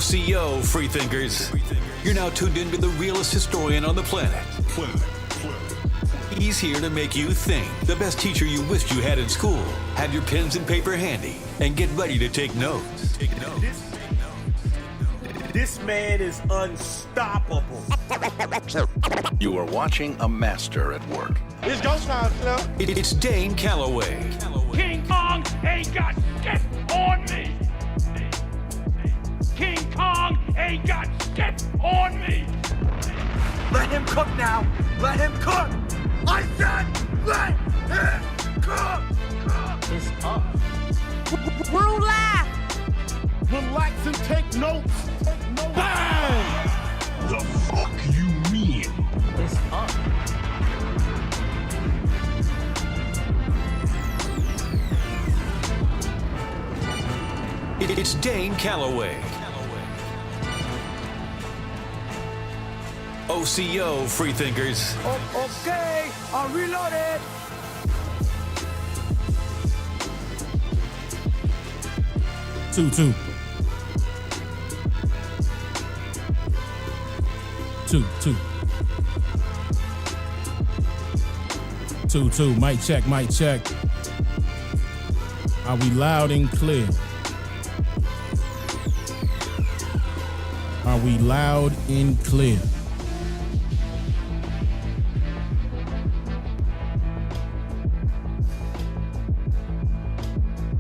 OCO, freethinkers. You're now tuned into the realest historian on the planet. He's here to make you think. The best teacher you wished you had in school. Have your pens and paper handy and get ready to take notes. This man is unstoppable. You are watching a master at work. It's ghost time, Slim. It's Dane Calloway. King Kong ain't got shit on me. King Kong ain't got shit on me. Let him cook now. Let him cook. I said let him cook. It's up. We're live. Relax and take notes. Bang! The fuck you mean? It's up. It's Dane Calloway. OCO, freethinkers. Okay, I'm reloaded. Two. Mic check. Are we loud and clear? Are we loud and clear?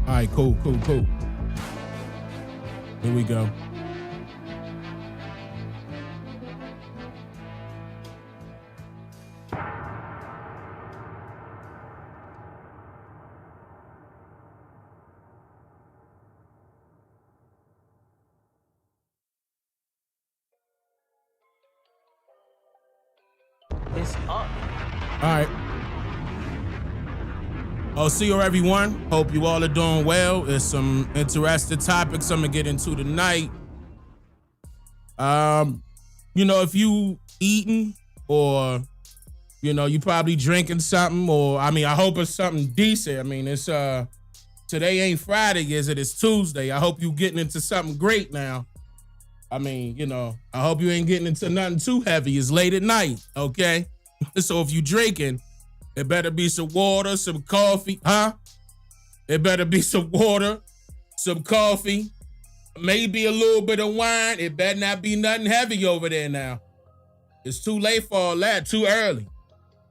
All right, cool. Here we go. It's up. All right. See you, everyone. Hope you all are doing well. There's some interesting topics I'm gonna get into tonight. If you eating or, you probably drinking something, or I hope it's something decent. It's today ain't Friday, is it? It's Tuesday. I hope you getting into something great now. I hope you ain't getting into nothing too heavy. It's late at night, okay? So if you drinking, it better be some water, some coffee, huh? It better be some water, some coffee, maybe a little bit of wine. It better not be nothing heavy over there now. It's too late for all that, too early.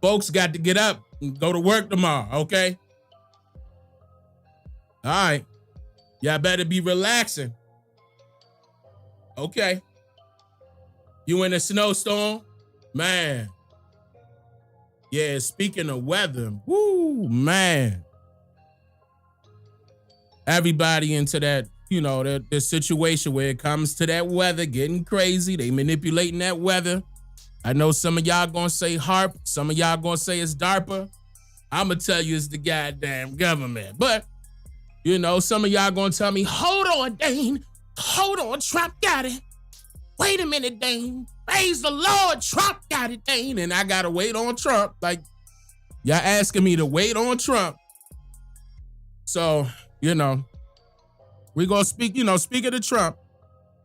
Folks got to get up and go to work tomorrow, okay? All right. Y'all better be relaxing. Okay. You in a snowstorm? Man. Yeah, speaking of weather, woo, man. Everybody into that, the situation where it comes to that weather getting crazy. They manipulating that weather. I know some of y'all gonna say HARP. Some of y'all gonna say it's DARPA. I'm gonna tell you it's the goddamn government. But, some of y'all gonna tell me, hold on, Dane. Hold on, Trump got it. Wait a minute, Dane. Praise the Lord, Trump got it, Dane. And I gotta wait on Trump. Like, y'all asking me to wait on Trump. So, we're gonna speak, speaking of Trump,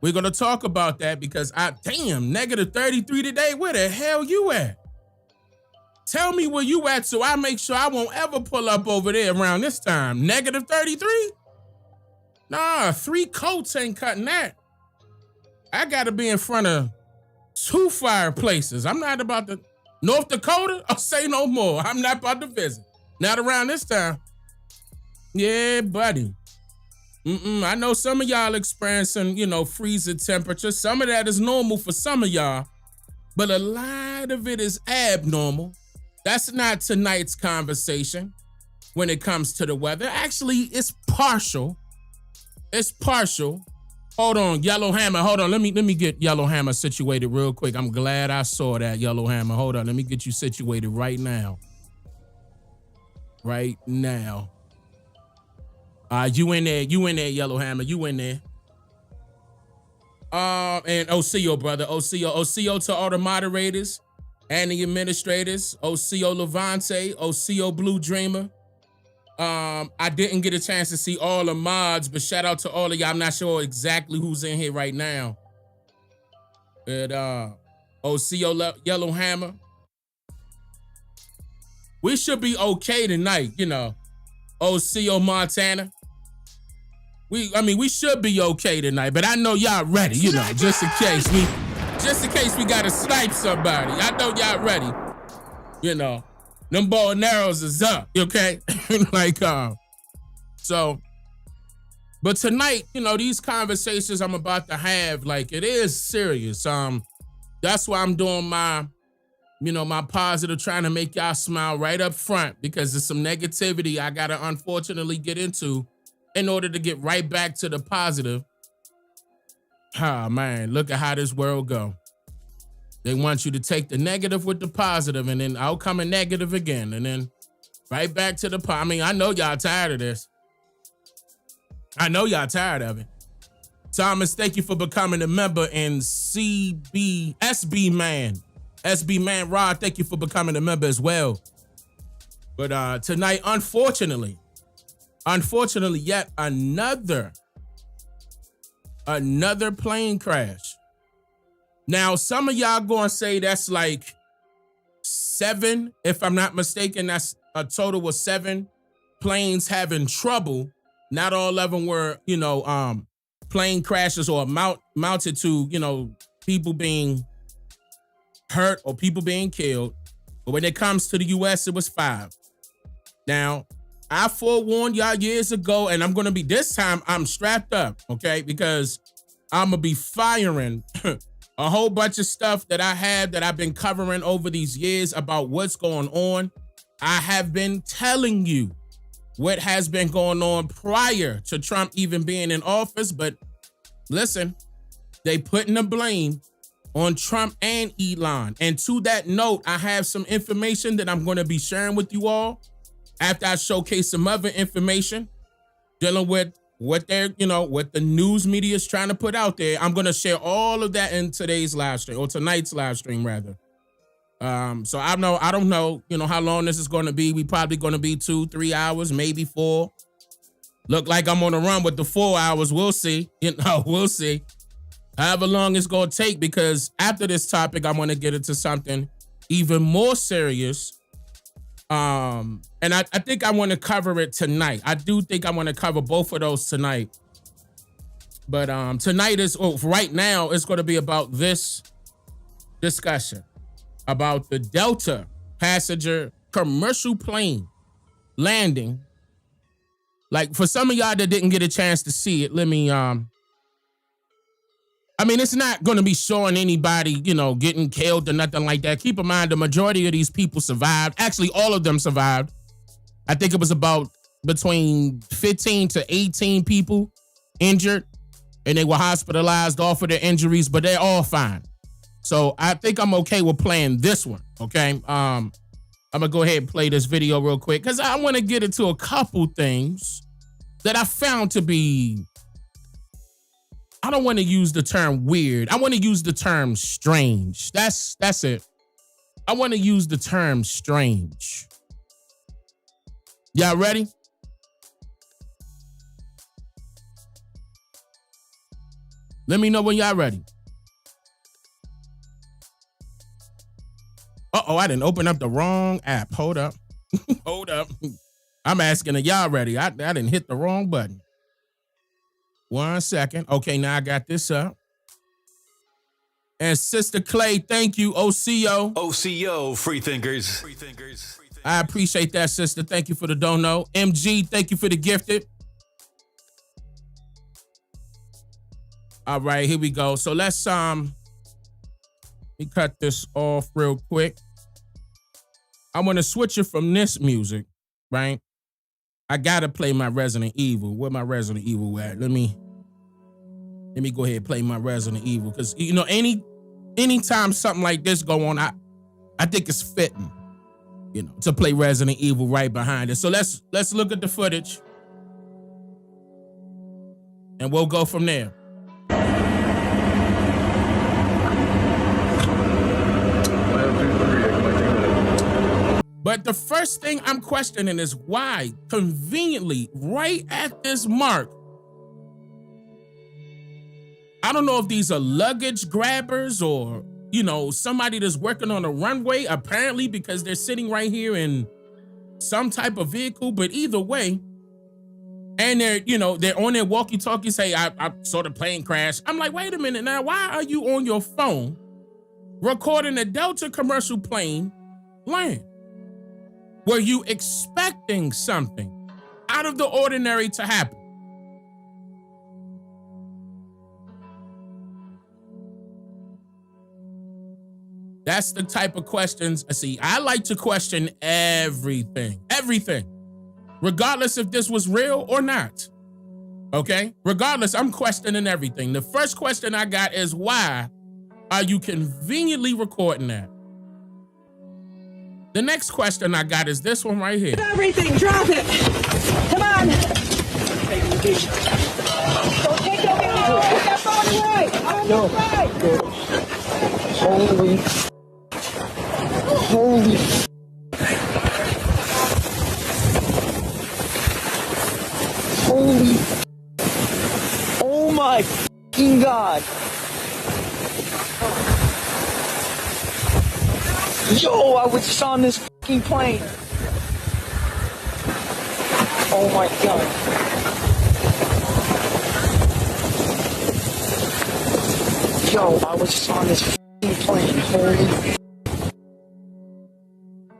we're gonna talk about that because negative 33 today. Where the hell you at? Tell me where you at so I make sure I won't ever pull up over there around this time. Negative 33? Nah, 3 coats ain't cutting that. I gotta be in front of 2 fireplaces. I'm not about to. North Dakota? I'll say no more. I'm not about to visit. Not around this time. Yeah, buddy. I know some of y'all experiencing, freezing temperatures. Some of that is normal for some of y'all, but a lot of it is abnormal. That's not tonight's conversation when it comes to the weather. Actually, it's partial. It's partial. Hold on, Yellow Hammer. Hold on. Let me get Yellow Hammer situated real quick. I'm glad I saw that, Yellow Hammer. Hold on. Let me get you situated right now. Right now. You in there, Yellow Hammer. You in there. And OCO, brother. OCO to all the moderators and the administrators. OCO Levante. OCO Blue Dreamer. I didn't get a chance to see all the mods, but shout out to all of y'all. I'm not sure exactly who's in here right now. at OCO Yellow Hammer. We should be okay tonight, you know. OCO Montana. We should be okay tonight, but I know y'all ready, you know, just in case we gotta snipe somebody. I know y'all ready. You know, them bow and arrows is up, okay? So, but tonight, you know, these conversations I'm about to have, like, it is serious. That's why I'm doing my positive, trying to make y'all smile right up front, because there's some negativity I gotta unfortunately get into in order to get right back to the positive. Ah, man, look at how this world go. They want you to take the negative with the positive, and then out come a negative again, and then right back to the I know y'all tired of this. I know y'all tired of it. Thomas, thank you for becoming a member, and SB Man Rod, thank you for becoming a member as well. But tonight, unfortunately, yet another plane crash. Now, some of y'all gonna say that's like 7, if I'm not mistaken. That's a total of 7 planes having trouble. Not all of them were, plane crashes or mounted to, people being hurt or people being killed. But when it comes to the U.S., it was 5. Now, I forewarned y'all years ago, and this time I'm strapped up, okay? Because I'm gonna be firing a whole bunch of stuff that I've been covering over these years about what's going on. I have been telling you what has been going on prior to Trump even being in office, but listen, they putting the blame on Trump and Elon. And to that note, I have some information that I'm going to be sharing with you all after I showcase some other information dealing with what the news media is trying to put out there. I'm going to share all of that in today's live stream, or tonight's live stream rather. So I don't know, how long this is going to be. We probably going to be 2-3 hours, maybe 4. Look like I'm on a run with the 4 hours. We'll see. We'll see. However long it's going to take, because after this topic, I want to get into something even more serious. And I think I want to cover it tonight. I do think I want to cover both of those tonight. But tonight right now, it's going to be about this discussion about the Delta passenger commercial plane landing. Like, for some of y'all that didn't get a chance to see it, let me, it's not going to be showing anybody, getting killed or nothing like that. Keep in mind, the majority of these people survived. Actually, all of them survived. I think it was about between 15 to 18 people injured, and they were hospitalized off of their injuries, but they're all fine. So I think I'm okay with playing this one, okay? I'm going to go ahead and play this video real quick, because I want to get into a couple things that I found to be, I don't want to use the term weird. I want to use the term strange. That's it. I want to use the term strange. Y'all ready? Let me know when y'all ready. Uh-oh, I didn't open up the wrong app. Hold up. Hold up. I'm asking if y'all ready. I didn't hit the wrong button. 1 second. Okay, now I got this up. And Sister Clay, thank you, OCO. OCO, free thinkers. I appreciate that, sister. Thank you for the dono. MG, thank you for the gifted. All right, here we go. So let's let me cut this off real quick. I want to switch it from this music, right? I gotta play my Resident Evil. Where my Resident Evil at? Let me go ahead and play my Resident Evil, because anytime something like this go on, I think it's fitting, to play Resident Evil right behind it. So let's look at the footage, and we'll go from there. But the first thing I'm questioning is why, conveniently, right at this mark, I don't know if these are luggage grabbers or, you know, somebody that's working on a runway, apparently, because they're sitting right here in some type of vehicle. But either way, and they're, you know, they're on their walkie-talkie, say, I saw the plane crash. I'm like, wait a minute now, why are you on your phone recording a Delta commercial plane land? Were you expecting something out of the ordinary to happen? That's the type of questions. See, I like to question everything, regardless if this was real or not. Okay? Regardless, I'm questioning everything. The first question I got is, why are you conveniently recording that? The next question I got is this one right here. Everything, drop it. Come on. Don't take your video. Put that phone away. On the right. Holy. Oh my fucking God. Yo, I was just on this fucking plane. Oh my God. Yo, I was just on this fucking plane. Holy.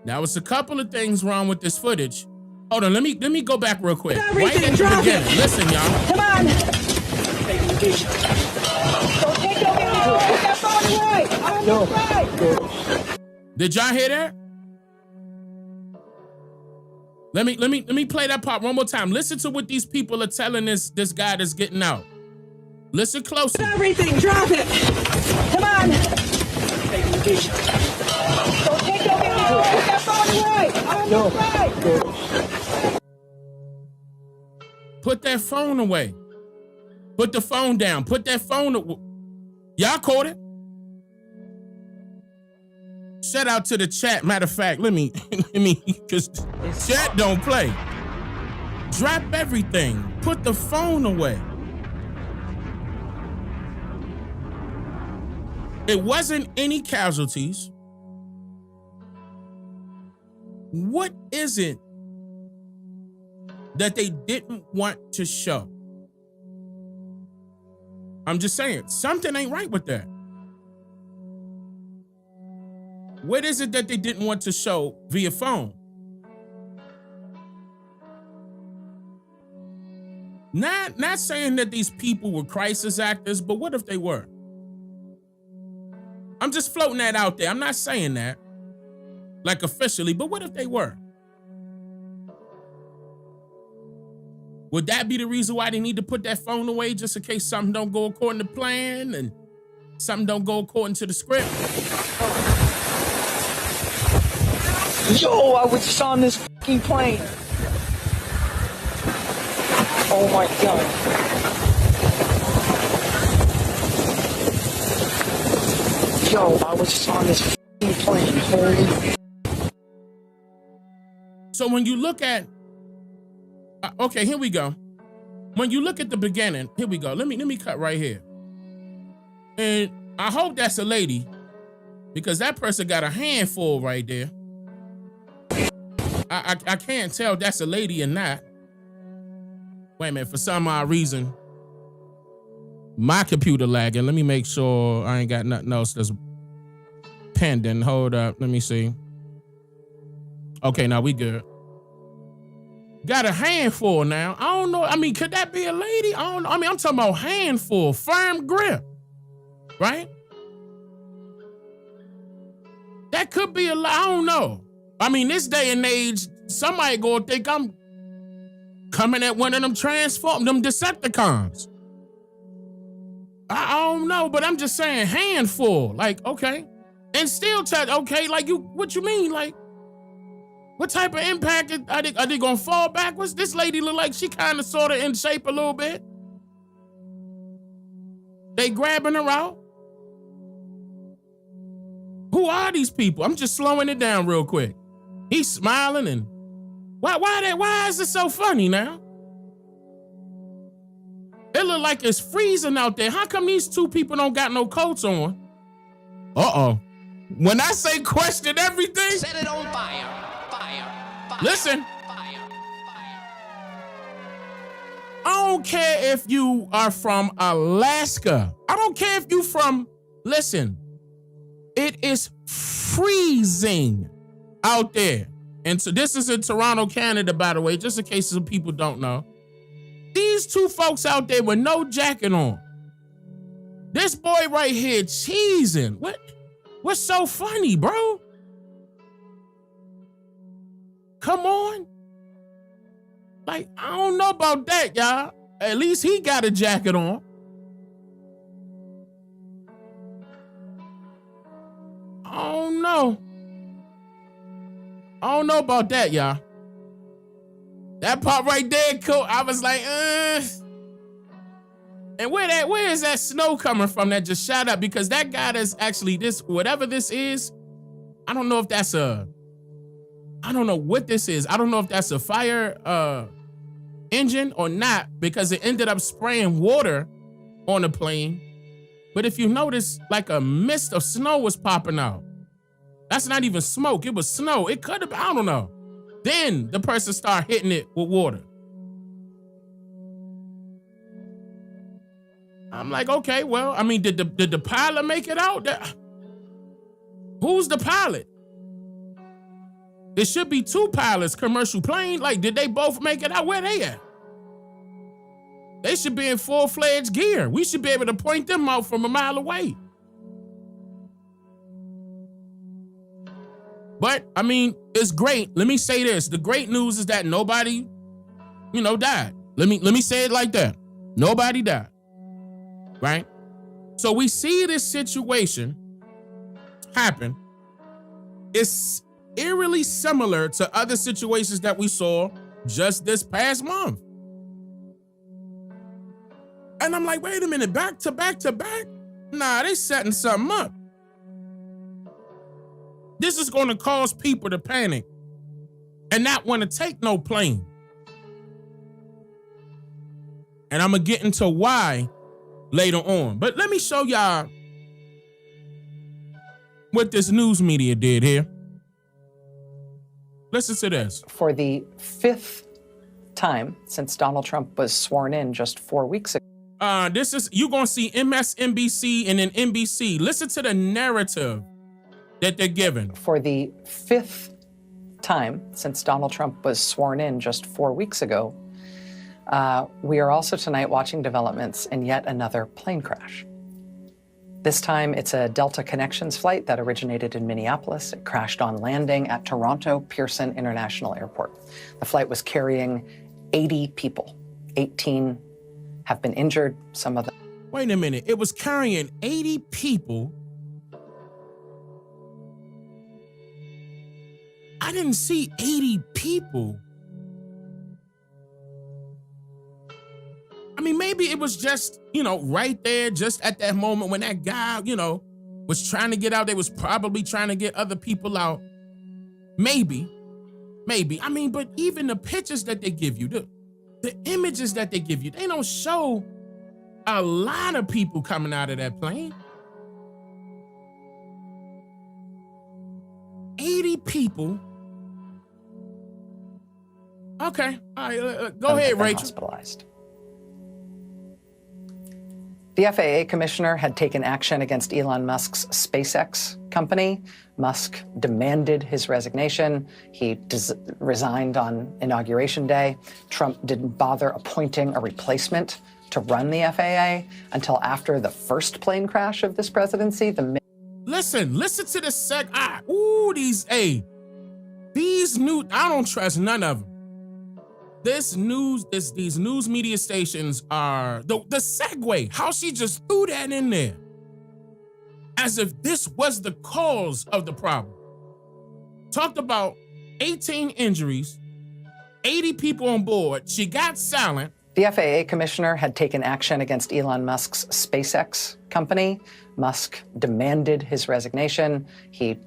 Now, it's a couple of things wrong with this footage. Hold on, let me go back real quick. Everything, Right at the drop beginning. it. Listen, y'all. Come on. Don't take your video. Put that phone away. On the right. Did y'all hear that? Let me play that part one more time. Listen to what these people are telling this guy that's getting out. Listen closely. Everything, drop it. Come on. Don't take your video. Put that phone away. On the right. Put that phone away. Put the phone down. Put that phone away. Y'all caught it? Shout out to the chat. Matter of fact, because chat don't play. Drop everything. Put the phone away. It wasn't any casualties. What is it that they didn't want to show? I'm just saying, something ain't right with that. What is it that they didn't want to show via phone? Not saying that these people were crisis actors, but what if they were? I'm just floating that out there. I'm not saying that, like officially, but what if they were? Would that be the reason why they need to put that phone away, just in case something don't go according to plan and something don't go according to the script? Yo, I was just on this fucking plane. Oh my God. Yo, I was just on this fucking plane. Holy. So when you look at, okay, here we go. When you look at the beginning, here we go. Let me cut right here. And I hope that's a lady, because that person got a handful right there. I can't tell if that's a lady or not. Wait a minute, for some odd reason, my computer lagging. Let me make sure I ain't got nothing else that's pending. Hold up, let me see. Okay, now we good. Got a handful now. I don't know. I mean, could that be a lady? I don't know. I mean, I'm talking about handful, firm grip, right? That could be I don't know. I mean, this day and age, somebody gonna think I'm coming at one of them them Decepticons. I don't know, but I'm just saying handful. Like, okay. And still okay, like what you mean? Like, what type of impact are they gonna fall backwards? This lady look like she kind of sort of in shape a little bit. They grabbing her out. Who are these people? I'm just slowing it down real quick. He's smiling and why is it so funny now? It look like it's freezing out there. How come these two people don't got no coats on? Uh-oh. When I say question everything, Set it on fire. Fire. listen, Fire. I don't care if you are from Alaska. I don't care if you from, listen, it is freezing out there. And so this is in Toronto, Canada, by the way, just in case some people don't know. These two folks out there with no jacket on. This boy right here cheesing. What's so funny, bro? Come on. Like, I don't know about that, y'all. At least he got a jacket on. I don't know. I don't know about that, y'all. That part right there, cool. I was like, And where is that snow coming from that just shot up? Because that guy is actually this, whatever this is, I don't know if that's I don't know what this is. I don't know if that's a fire engine or not, because it ended up spraying water on the plane. But if you notice, like a mist of snow was popping out. That's not even smoke. It was snow. It could have, I don't know. Then the person started hitting it with water. I'm like, okay, well, I mean, did the pilot make it out? Who's the pilot? There should be two pilots, commercial plane. Like, did they both make it out? Where they at? They should be in full-fledged gear. We should be able to point them out from a mile away. But, I mean, it's great. Let me say this. The great news is that nobody, died. Let me say it like that. Nobody died. Right? So we see this situation happen. It's eerily similar to other situations that we saw just this past month. And I'm like, wait a minute, back to back to back? Nah, they setting something up. This is going to cause people to panic and not want to take no plane. And I'm going to get into why later on. But let me show y'all what this news media did here. Listen to this. For the fifth time since Donald Trump was sworn in just 4 weeks ago. You're going to see MSNBC and then NBC. Listen to the narrative that they're given. For the fifth time since Donald Trump was sworn in just 4 weeks ago, we are also tonight watching developments in yet another plane crash. This time, it's a Delta Connections flight that originated in Minneapolis. It crashed on landing at Toronto Pearson International Airport. The flight was carrying 80 people. 18 have been injured, some of them. Wait a minute, it was carrying 80 people. I didn't see 80 people. I mean, maybe it was just, right there, just at that moment when that guy, was trying to get out. They was probably trying to get other people out. Maybe. I mean, but even the pictures that they give you, the images that they give you, they don't show a lot of people coming out of that plane. 80 people. Okay, all right, go ahead, Rachel. Hospitalized. The FAA commissioner had taken action against Elon Musk's SpaceX company. Musk demanded his resignation. He resigned on Inauguration Day. Trump didn't bother appointing a replacement to run the FAA until after the first plane crash of this presidency. Listen to the these new, I don't trust none of them. These news media stations are, the segue, how she just threw that in there. As if this was the cause of the problem. Talked about 18 injuries, 80 people on board. She got silent. The FAA commissioner had taken action against Elon Musk's SpaceX company. Musk demanded his resignation. He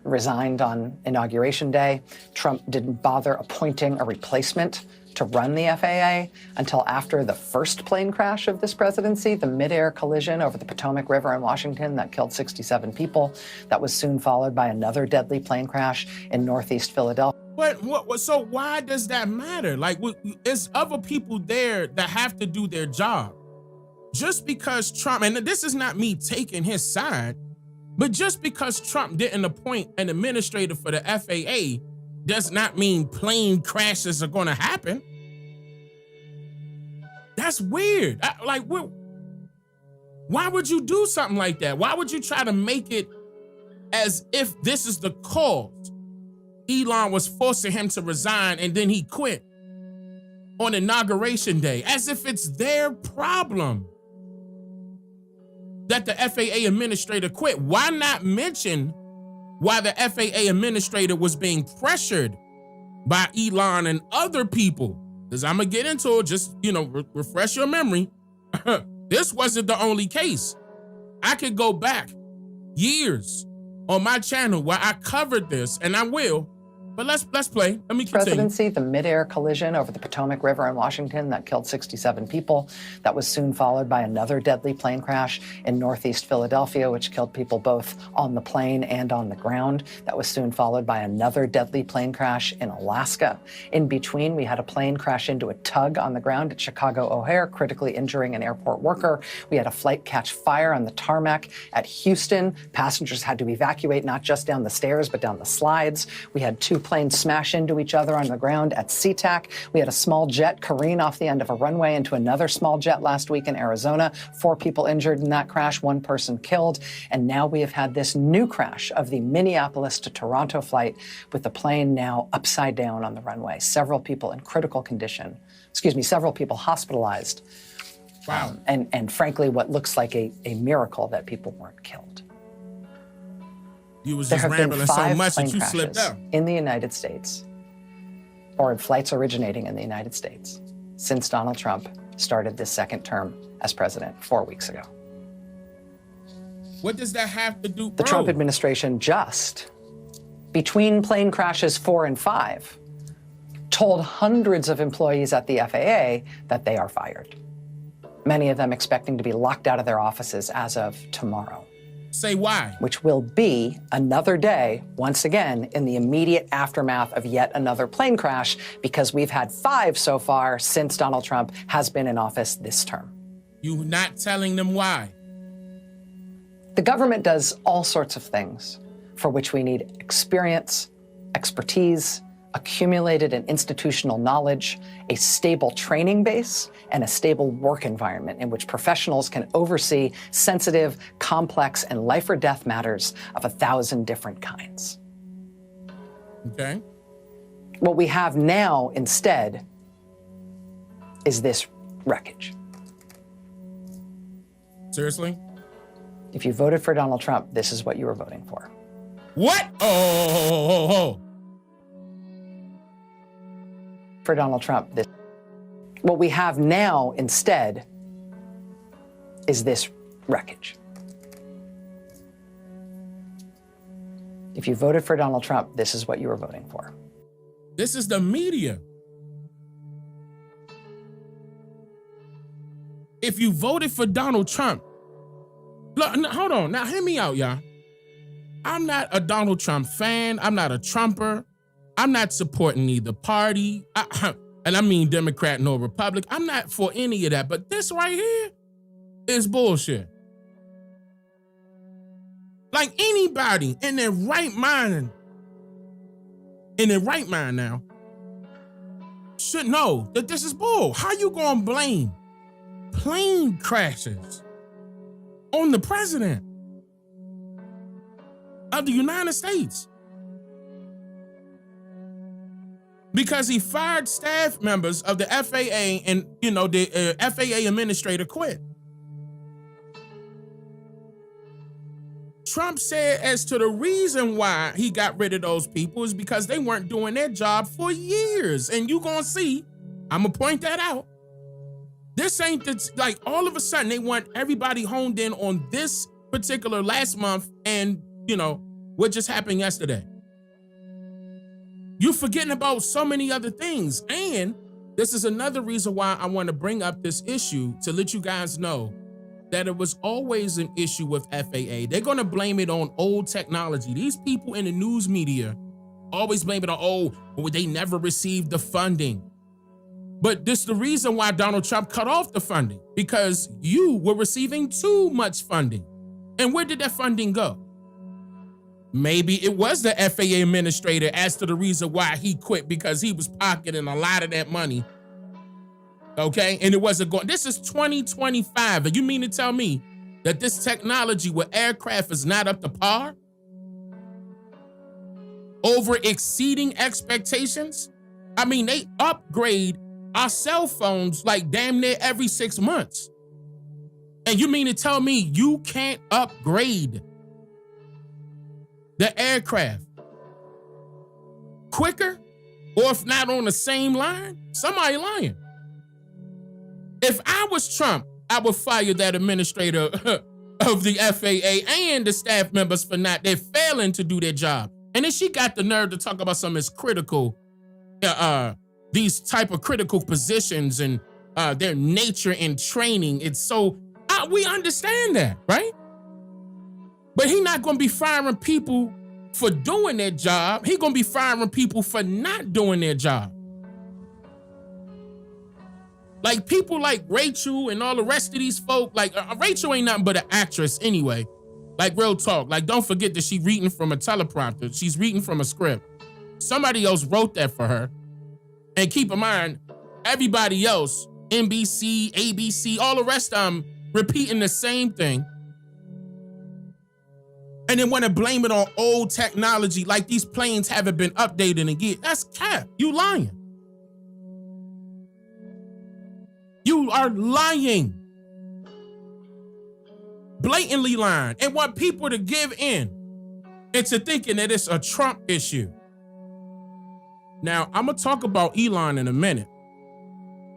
resigned on Inauguration Day. Trump didn't bother appointing a replacement to run the FAA until after the first plane crash of this presidency, the midair collision over the Potomac River in Washington that killed 67 people. That was soon followed by another deadly plane crash in Northeast Philadelphia. So why does that matter? Like, there's other people there that have to do their job. Just because Trump, and this is not me taking his side, but just because Trump didn't appoint an administrator for the FAA does not mean plane crashes are going to happen. That's weird. Why would you do something like that? Why would you try to make it as if this is the cause? Elon was forcing him to resign and then he quit on Inauguration Day, as if it's their problem that the FAA administrator quit. Why not mention why the FAA administrator was being pressured by Elon and other people? Because I'm going to get into it, just, refresh your memory. This wasn't the only case. I could go back years on my channel where I covered this, and I will. But let's play. Let me continue. Presidency, the midair collision over the Potomac River in Washington that killed 67 people. That was soon followed by another deadly plane crash in Northeast Philadelphia, which killed people both on the plane and on the ground. That was soon followed by another deadly plane crash in Alaska. In between, we had a plane crash into a tug on the ground at Chicago O'Hare, critically injuring an airport worker. We had a flight catch fire on the tarmac at Houston. Passengers had to evacuate not just down the stairs, but down the slides. We had two planes smash into each other on the ground at SeaTac. We had a small jet careen off the end of a runway into another small jet last week in Arizona. 4 people injured in that crash, 1 person killed. And now we have had this new crash of the Minneapolis to Toronto flight with the plane now upside down on the runway. Several people in critical condition. Several people hospitalized. Wow. And frankly, what looks like a miracle that people weren't killed. You was just rambling so much that you slipped out. In the United States, or in flights originating in the United States, since Donald Trump started this second term as president 4 weeks ago. What does that have to do, The Trump administration just, between plane crashes 4 and 5, told hundreds of employees at the FAA that they are fired. Many of them expecting to be locked out of their offices as of tomorrow. Say why. Which will be another day, once again, in the immediate aftermath of yet another plane crash, because we've had 5 so far since Donald Trump has been in office this term. You not telling them why? The government does all sorts of things for which we need experience, expertise, accumulated and institutional knowledge, a stable training base, and a stable work environment in which professionals can oversee sensitive, complex, and life or death matters of 1,000 different kinds. Okay. What we have now instead is this wreckage. Seriously? If you voted for Donald Trump, this is what you were voting for. What? Oh. For Donald Trump, what we have now instead is this wreckage. If you voted for Donald Trump, this is what you were voting for. This is the media. If you voted for Donald Trump, look, hold on, now hear me out, y'all. I'm not a Donald Trump fan. I'm not a Trumper. I'm not supporting either party, and I mean Democrat nor Republican. I'm not for any of that, but this right here is bullshit. Like anybody in their right mind now, should know that this is bull. How you gonna blame plane crashes on the president of the United States? Because he fired staff members of the FAA and, the FAA administrator quit. Trump said as to the reason why he got rid of those people is because they weren't doing their job for years. And you gonna see, I'm gonna point that out. This ain't like all of a sudden they want everybody honed in on this particular last month and, what just happened yesterday. You're forgetting about so many other things. And This is another reason why I want to bring up this issue to let you guys know that it was always an issue with FAA. They're going to blame it on old technology. These people in the news media always blame it on, they never received the funding. But this is the reason why Donald Trump cut off the funding, because you were receiving too much funding. And where did that funding go? Maybe it was the FAA administrator as to the reason why he quit, because he was pocketing a lot of that money. Okay, and it wasn't going. This is 2025, and you mean to tell me that this technology with aircraft is not up to par? Over exceeding expectations? I mean, they upgrade our cell phones like damn near every 6 months. And you mean to tell me you can't upgrade the aircraft quicker, or if not on the same line? Somebody lying. If I was Trump, I would fire that administrator of the FAA and the staff members for they're failing to do their job. And then she got the nerve to talk about something as critical, these type of critical positions and their nature and training. It's so, we understand that, right? But he's not going to be firing people for doing their job. He's going to be firing people for not doing their job. Like people like Rachel and all the rest of these folk, like Rachel ain't nothing but an actress anyway. Like real talk. Like don't forget that she's reading from a teleprompter. She's reading from a script. Somebody else wrote that for her. And keep in mind, everybody else, NBC, ABC, all the rest of them repeating the same thing. And then want to blame it on old technology like these planes haven't been updated again. That's cap. You lying. You are lying. Blatantly lying. And want people to give in into thinking that it's a Trump issue. Now, I'm going to talk about Elon in a minute.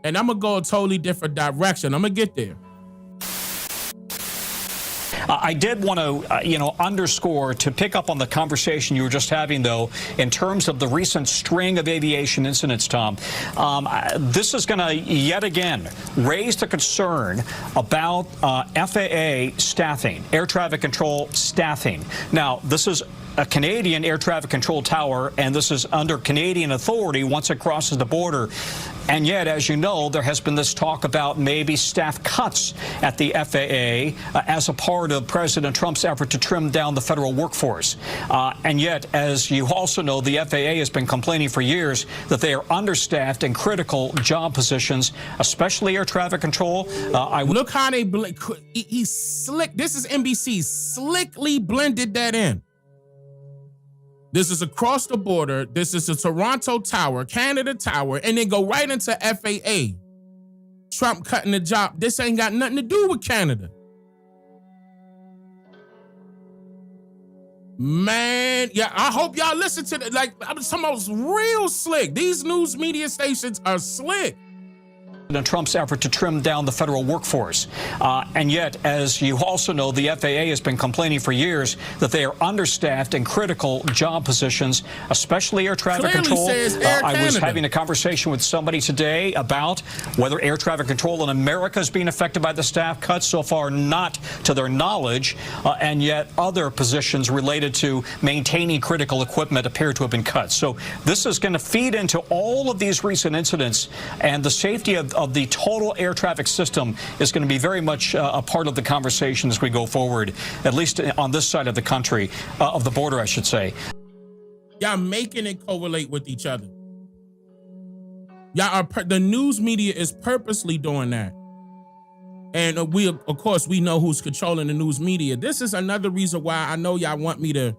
And I'm going to go a totally different direction. I'm going to get there. I did want to, underscore, to pick up on the conversation you were just having, though, in terms of the recent string of aviation incidents, Tom. This is going to, yet again, raise the concern about FAA staffing, air traffic control staffing. Now, this is a Canadian air traffic control tower, and this is under Canadian authority once it crosses the border. And yet, as you know, there has been this talk about maybe staff cuts at the FAA as a part of President Trump's effort to trim down the federal workforce. And yet, as you also know, the FAA has been complaining for years that they are understaffed in critical job positions, especially air traffic control. Look how they he's slick. This is NBC, slickly blended that in. This is across the border. This is the Toronto Tower, Canada Tower, and then go right into FAA. Trump cutting the job. This ain't got nothing to do with Canada. Man, yeah, I hope y'all listen to that. Like, I'm talking about real slick. These news media stations are slick. Trump's effort to trim down the federal workforce. And yet, as you also know, the FAA has been complaining for years that they are understaffed in critical job positions, especially air traffic control. I was having a conversation with somebody today about whether air traffic control in America is being affected by the staff cuts. So far, not to their knowledge, and yet other positions related to maintaining critical equipment appear to have been cut. So this is going to feed into all of these recent incidents, and the safety of the total air traffic system is going to be very much a part of the conversation as we go forward, at least on this side of the country, of the border, I should say. Y'all making it correlate with each other. Y'all are, the news media is purposely doing that. And we, of course, we know who's controlling the news media. This is another reason why I know y'all want me to,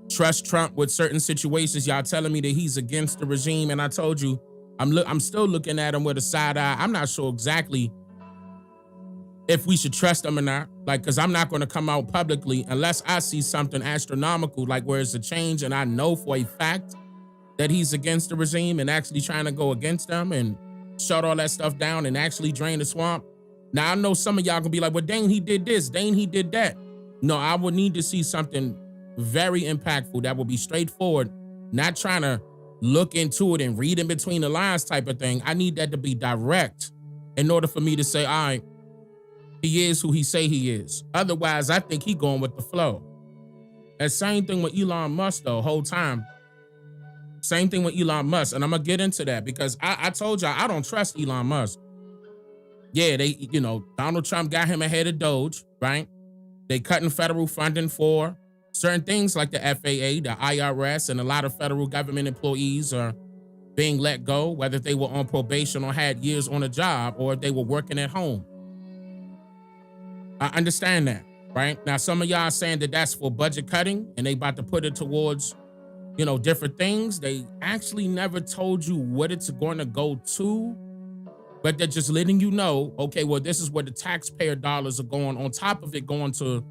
trust Trump with certain situations. Y'all telling me that he's against the regime. And I told you, I'm still looking at him with a side eye. I'm not sure exactly if we should trust him or not. Like, because I'm not going to come out publicly unless I see something astronomical, like where it's a change and I know for a fact that he's against the regime and actually trying to go against them and shut all that stuff down and actually drain the swamp. Now, I know some of y'all gonna be like, well, Dane, he did this. Dane, he did that. No, I would need to see something very impactful that will be straightforward, not trying to look into it and read in between the lines type of thing. I need that to be direct in order for me to say, all right, he is who he say he is. Otherwise, I think he going with the flow. And same thing with Elon Musk though, whole time. Same thing with Elon Musk. And I'm gonna get into that because I told y'all I don't trust Elon Musk. Yeah, Donald Trump got him ahead of Doge, right? They cutting federal funding for certain things like the FAA, the IRS, and a lot of federal government employees are being let go, whether they were on probation or had years on a job or if they were working at home. I understand that, right? Now, some of y'all are saying that that's for budget cutting and they about to put it towards, different things. They actually never told you what it's going to go to, but they're just letting you know, okay, well, this is where the taxpayer dollars are going, on top of it going to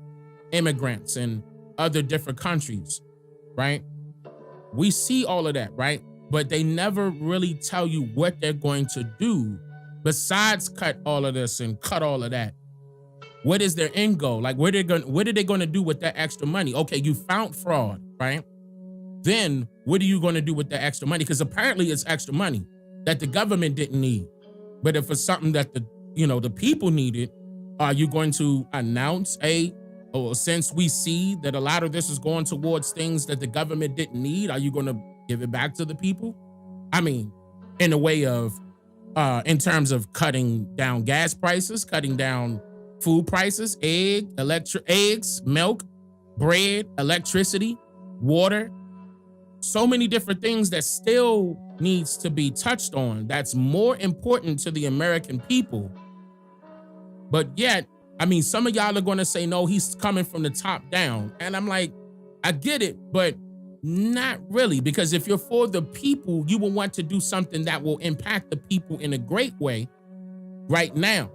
immigrants and other different countries, right? We see all of that, right? But they never really tell you what they're going to do besides cut all of this and cut all of that. What is their end goal? Like, what are they going to do with that extra money? Okay, you found fraud, right? Then what are you going to do with the extra money? Because apparently it's extra money that the government didn't need. But if it's something that the people needed, are you going to announce since we see that a lot of this is going towards things that the government didn't need, are you going to give it back to the people? I mean, in a way of, in terms of cutting down gas prices, cutting down food prices, eggs, milk, bread, electricity, water, so many different things that still needs to be touched on. That's more important to the American people. But yet, I mean, some of y'all are going to say, no, he's coming from the top down. And I'm like, I get it, but not really. Because if you're for the people, you will want to do something that will impact the people in a great way right now.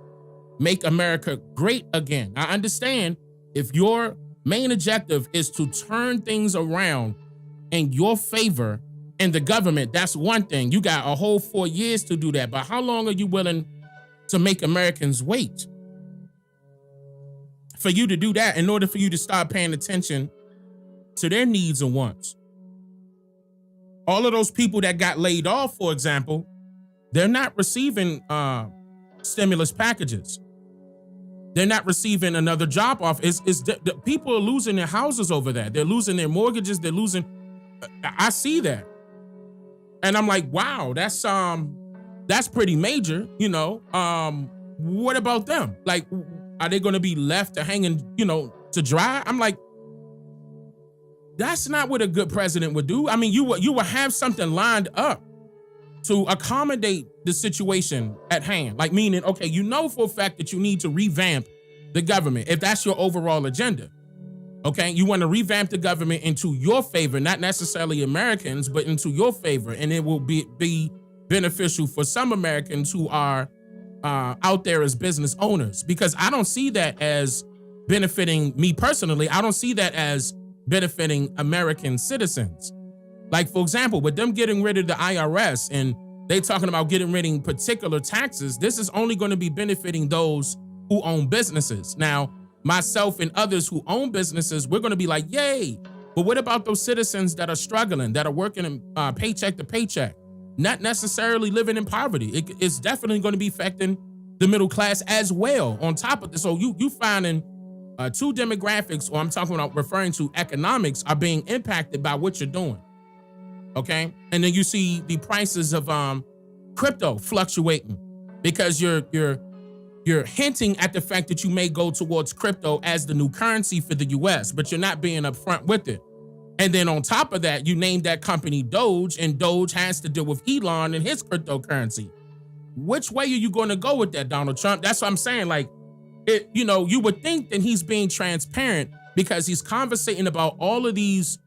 Make America great again. I understand if your main objective is to turn things around in your favor in the government, that's one thing. You got a whole 4 years to do that. But how long are you willing to make Americans wait for you to do that in order for you to start paying attention to their needs and wants? All of those people that got laid off, for example, they're not receiving stimulus packages. They're not receiving another job off. The people are losing their houses over that. They're losing their mortgages. They're losing. I see that. And I'm like, wow, that's pretty major, what about them? Like, are they going to be left to hanging, to dry? I'm like, that's not what a good president would do. I mean, you will have something lined up to accommodate the situation at hand. Like, meaning, okay, for a fact that you need to revamp the government, if that's your overall agenda. Okay, you want to revamp the government into your favor, not necessarily Americans, but into your favor. And it will be beneficial for some Americans who are out there as business owners, because I don't see that as benefiting me personally. I don't see that as benefiting American citizens. Like, for example, with them getting rid of the IRS and they talking about getting rid of particular taxes, this is only going to be benefiting those who own businesses. Now, myself and others who own businesses, we're going to be like, yay. But what about those citizens that are struggling, that are working paycheck to paycheck, not necessarily living in poverty? It's definitely going to be affecting the middle class as well on top of this. So you finding two demographics, or I'm talking about referring to economics, are being impacted by what you're doing. Okay. And then you see the prices of crypto fluctuating because you're hinting at the fact that you may go towards crypto as the new currency for the US, but you're not being upfront with it. And then on top of that, you named that company Doge, and Doge has to deal with Elon and his cryptocurrency. Which way are you going to go with that, Donald Trump? That's what I'm saying. Like, you would think that he's being transparent because he's conversating about all of these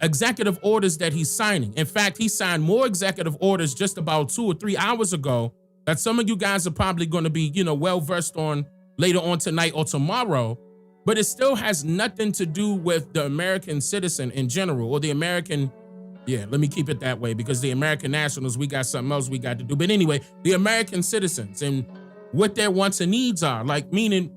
executive orders that he's signing. In fact, he signed more executive orders just about 2 or 3 hours ago that some of you guys are probably going to be, well-versed on later on tonight or tomorrow, but it still has nothing to do with the American citizen in general, or the American, let me keep it that way, because the American nationals, we got something else we got to do. But anyway, the American citizens and what their wants and needs are, like, meaning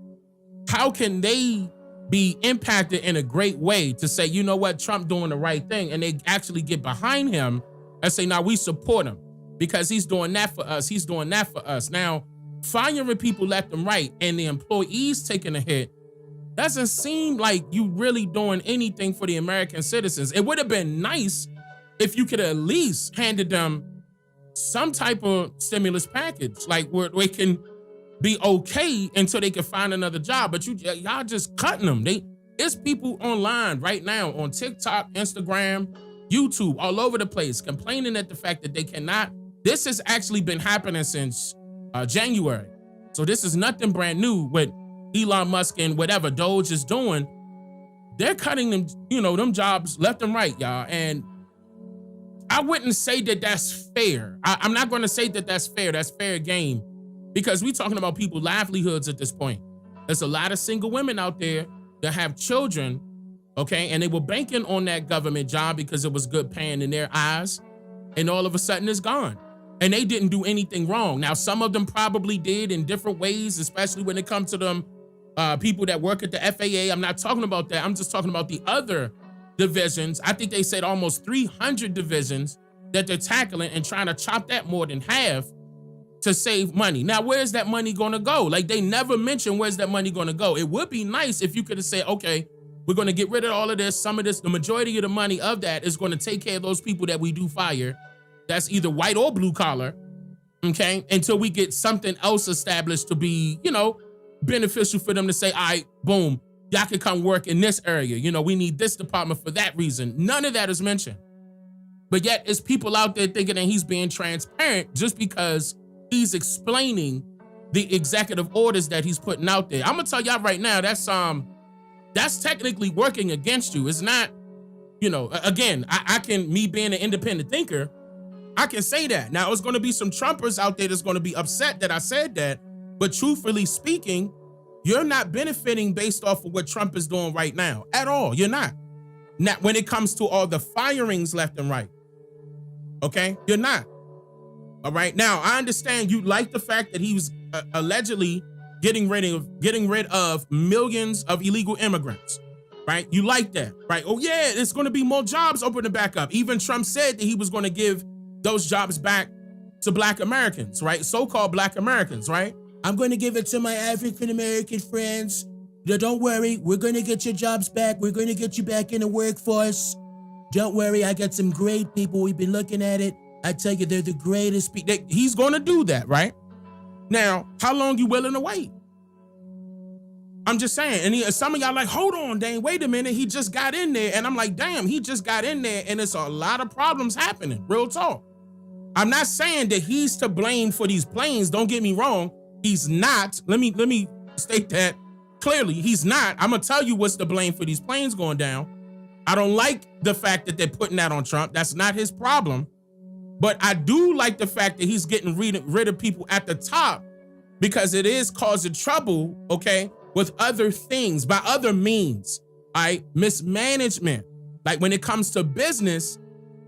how can they be impacted in a great way to say, you know what, Trump doing the right thing, and they actually get behind him and say, now we support him because he's doing that for us. He's doing that for us. Now, firing people left and right and the employees taking a hit doesn't seem like you really doing anything for the American citizens. It would have been nice if you could at least handed them some type of stimulus package, like where they can be okay until they can find another job. But y'all just cutting them. It's people online right now on TikTok, Instagram, YouTube, all over the place, complaining at the fact that they cannot. This has actually been happening since January. So this is nothing brand new with Elon Musk and whatever Doge is doing. They're cutting them, them jobs left and right, y'all. And I wouldn't say that that's fair. I'm not going to say that that's fair. That's fair game. Because we're talking about people's livelihoods at this point. There's a lot of single women out there that have children, okay? And they were banking on that government job because it was good paying in their eyes. And all of a sudden it's gone. And they didn't do anything wrong. Now, some of them probably did in different ways, especially when it comes to them people that work at the FAA. I'm not talking about that. I'm just talking about the other divisions. I think they said almost 300 divisions that they're tackling and trying to chop that more than half to save money. Now, where's that money going to go? Like, they never mentioned where's that money going to go. It would be nice if you could have said, okay, we're going to get rid of all of this. Some of this, the majority of the money of that is going to take care of those people that we do fire. That's either white or blue collar, okay? Until we get something else established to be, beneficial for them to say, all right, boom, y'all can come work in this area. We need this department for that reason. None of that is mentioned. But yet it's people out there thinking that he's being transparent just because he's explaining the executive orders that he's putting out there. I'm gonna tell y'all right now, that's technically working against you. It's not, again, I can, me being an independent thinker, I can say that. Now, it's gonna be some Trumpers out there that's gonna be upset that I said that, but truthfully speaking, you're not benefiting based off of what Trump is doing right now at all. You're not. Not when it comes to all the firings left and right. Okay? You're not. All right. Now, I understand you like the fact that he was allegedly getting rid of millions of illegal immigrants, right? You like that, right? Oh yeah, it's going to be more jobs opening back up. Even Trump said that he was going to give those jobs back to Black Americans, right? So-called Black Americans, right? I'm going to give it to my African American friends. Don't worry, we're going to get your jobs back. We're going to get you back in the workforce. Don't worry, I got some great people. We've been looking at it. I tell you, they're the greatest people. He's going to do that, right? Now, how long you willing to wait? I'm just saying. And some of y'all like, hold on, Dane, wait a minute. He just got in there. And I'm like, damn, he just got in there. And it's a lot of problems happening. Real talk. I'm not saying that he's to blame for these planes. Don't get me wrong. He's not. Let me state that clearly. He's not. I'm going to tell you what's to blame for these planes going down. I don't like the fact that they're putting that on Trump. That's not his problem. But I do like the fact that he's getting rid of people at the top because it is causing trouble, okay, with other things, by other means, all right? Mismanagement. Like when it comes to business,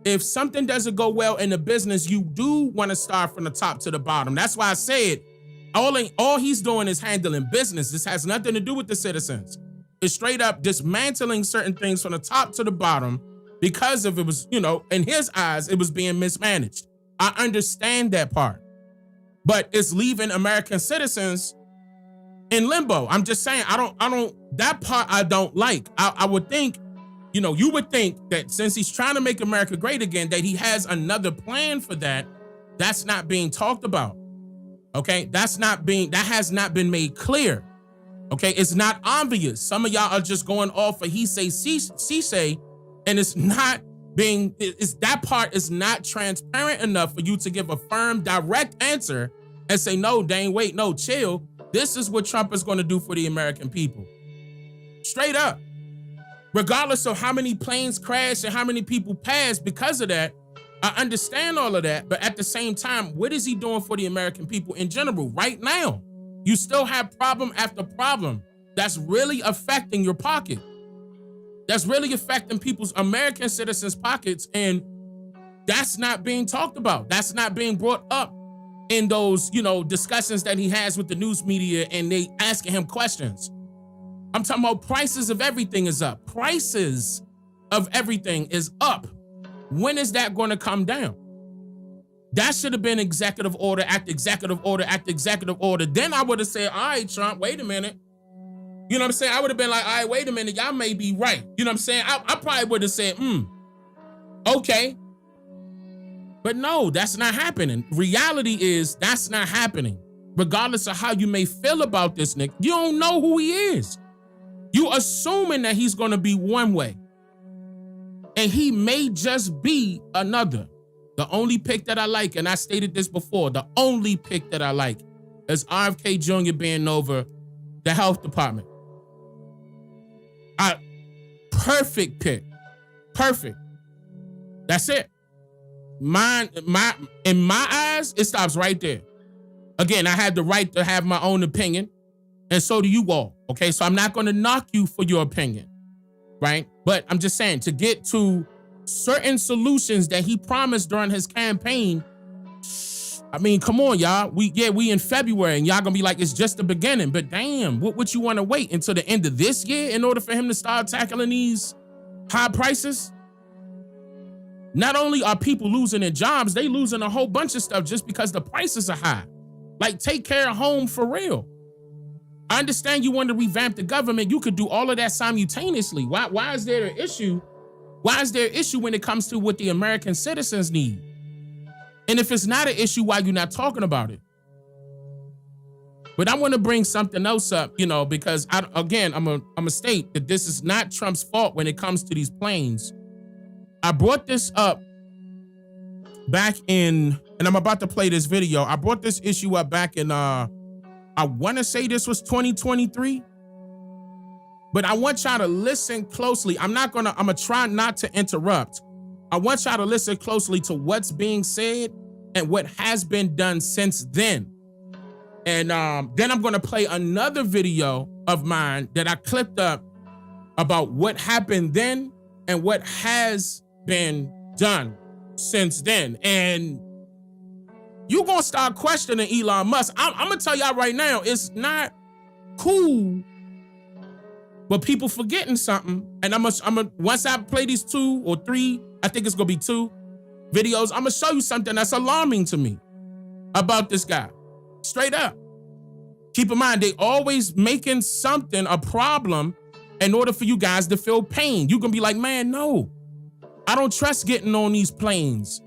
if something doesn't go well in the business, you do want to start from the top to the bottom. That's why I said all he's doing is handling business. This has nothing to do with the citizens. It's straight up dismantling certain things from the top to the bottom because of it was, in his eyes, it was being mismanaged. I understand that part, but it's leaving American citizens in limbo. I'm just saying, that part I don't like. I would think, you would think that since he's trying to make America great again, that he has another plan for that. That's not being talked about. Okay. That has not been made clear. Okay. It's not obvious. Some of y'all are just going off of he say, she say, and that part is not transparent enough for you to give a firm, direct answer and say, no, Dane, wait, no, chill. This is what Trump is going to do for the American people. Straight up. Regardless of how many planes crash and how many people pass because of that, I understand all of that. But at the same time, what is he doing for the American people in general right now? You still have problem after problem that's really affecting your pocket. That's really affecting people's American citizens' pockets. And that's not being talked about. That's not being brought up in those, discussions that he has with the news media and they asking him questions. I'm talking about prices of everything is up. Prices of everything is up. When is that going to come down? That should have been executive order after executive order after executive order. Then I would have said, all right, Trump, wait a minute. You know what I'm saying? I would have been like, all right, wait a minute. Y'all may be right. You know what I'm saying? I probably would have said, okay. But no, that's not happening. Reality is that's not happening. Regardless of how you may feel about this nigga, you don't know who he is. You assuming that he's going to be one way. And he may just be another. The only pick that I like, and I stated this before, the only pick that I like is RFK Jr. being over the health department. Perfect pick. Perfect. That's it. In my eyes, it stops right there. Again, I have the right to have my own opinion, and so do you all. Okay, so I'm not going to knock you for your opinion, right? But I'm just saying, to get to certain solutions that he promised during his campaign, I mean, come on, y'all. We in February, and y'all gonna be like, it's just the beginning. But damn, what would you want to wait until the end of this year in order for him to start tackling these high prices? Not only are people losing their jobs, they losing a whole bunch of stuff just because the prices are high. Like, take care of home for real. I understand you want to revamp the government. You could do all of that simultaneously. Why is there an issue? Why is there an issue when it comes to what the American citizens need? And if it's not an issue, why you not talking about it? But I want to bring something else up, because I'm a state that this is not Trump's fault when it comes to these planes. I brought this up back in, and I'm about to play this video. I brought this issue up back in, I want to say this was 2023. But I want y'all to listen closely. I'm gonna try not to interrupt. I want y'all to listen closely to what's being said and what has been done since then. And then I'm gonna play another video of mine that I clipped up about what happened then and what has been done since then. And you're gonna start questioning Elon Musk. I'm gonna tell y'all right now, it's not cool. But people forgetting something, and I'm once I play these 2 or 3, I think it's gonna be 2 videos, I'm gonna show you something that's alarming to me about this guy. Straight up. Keep in mind, they always making something a problem in order for you guys to feel pain. You gonna be like, man, no, I don't trust getting on these planes.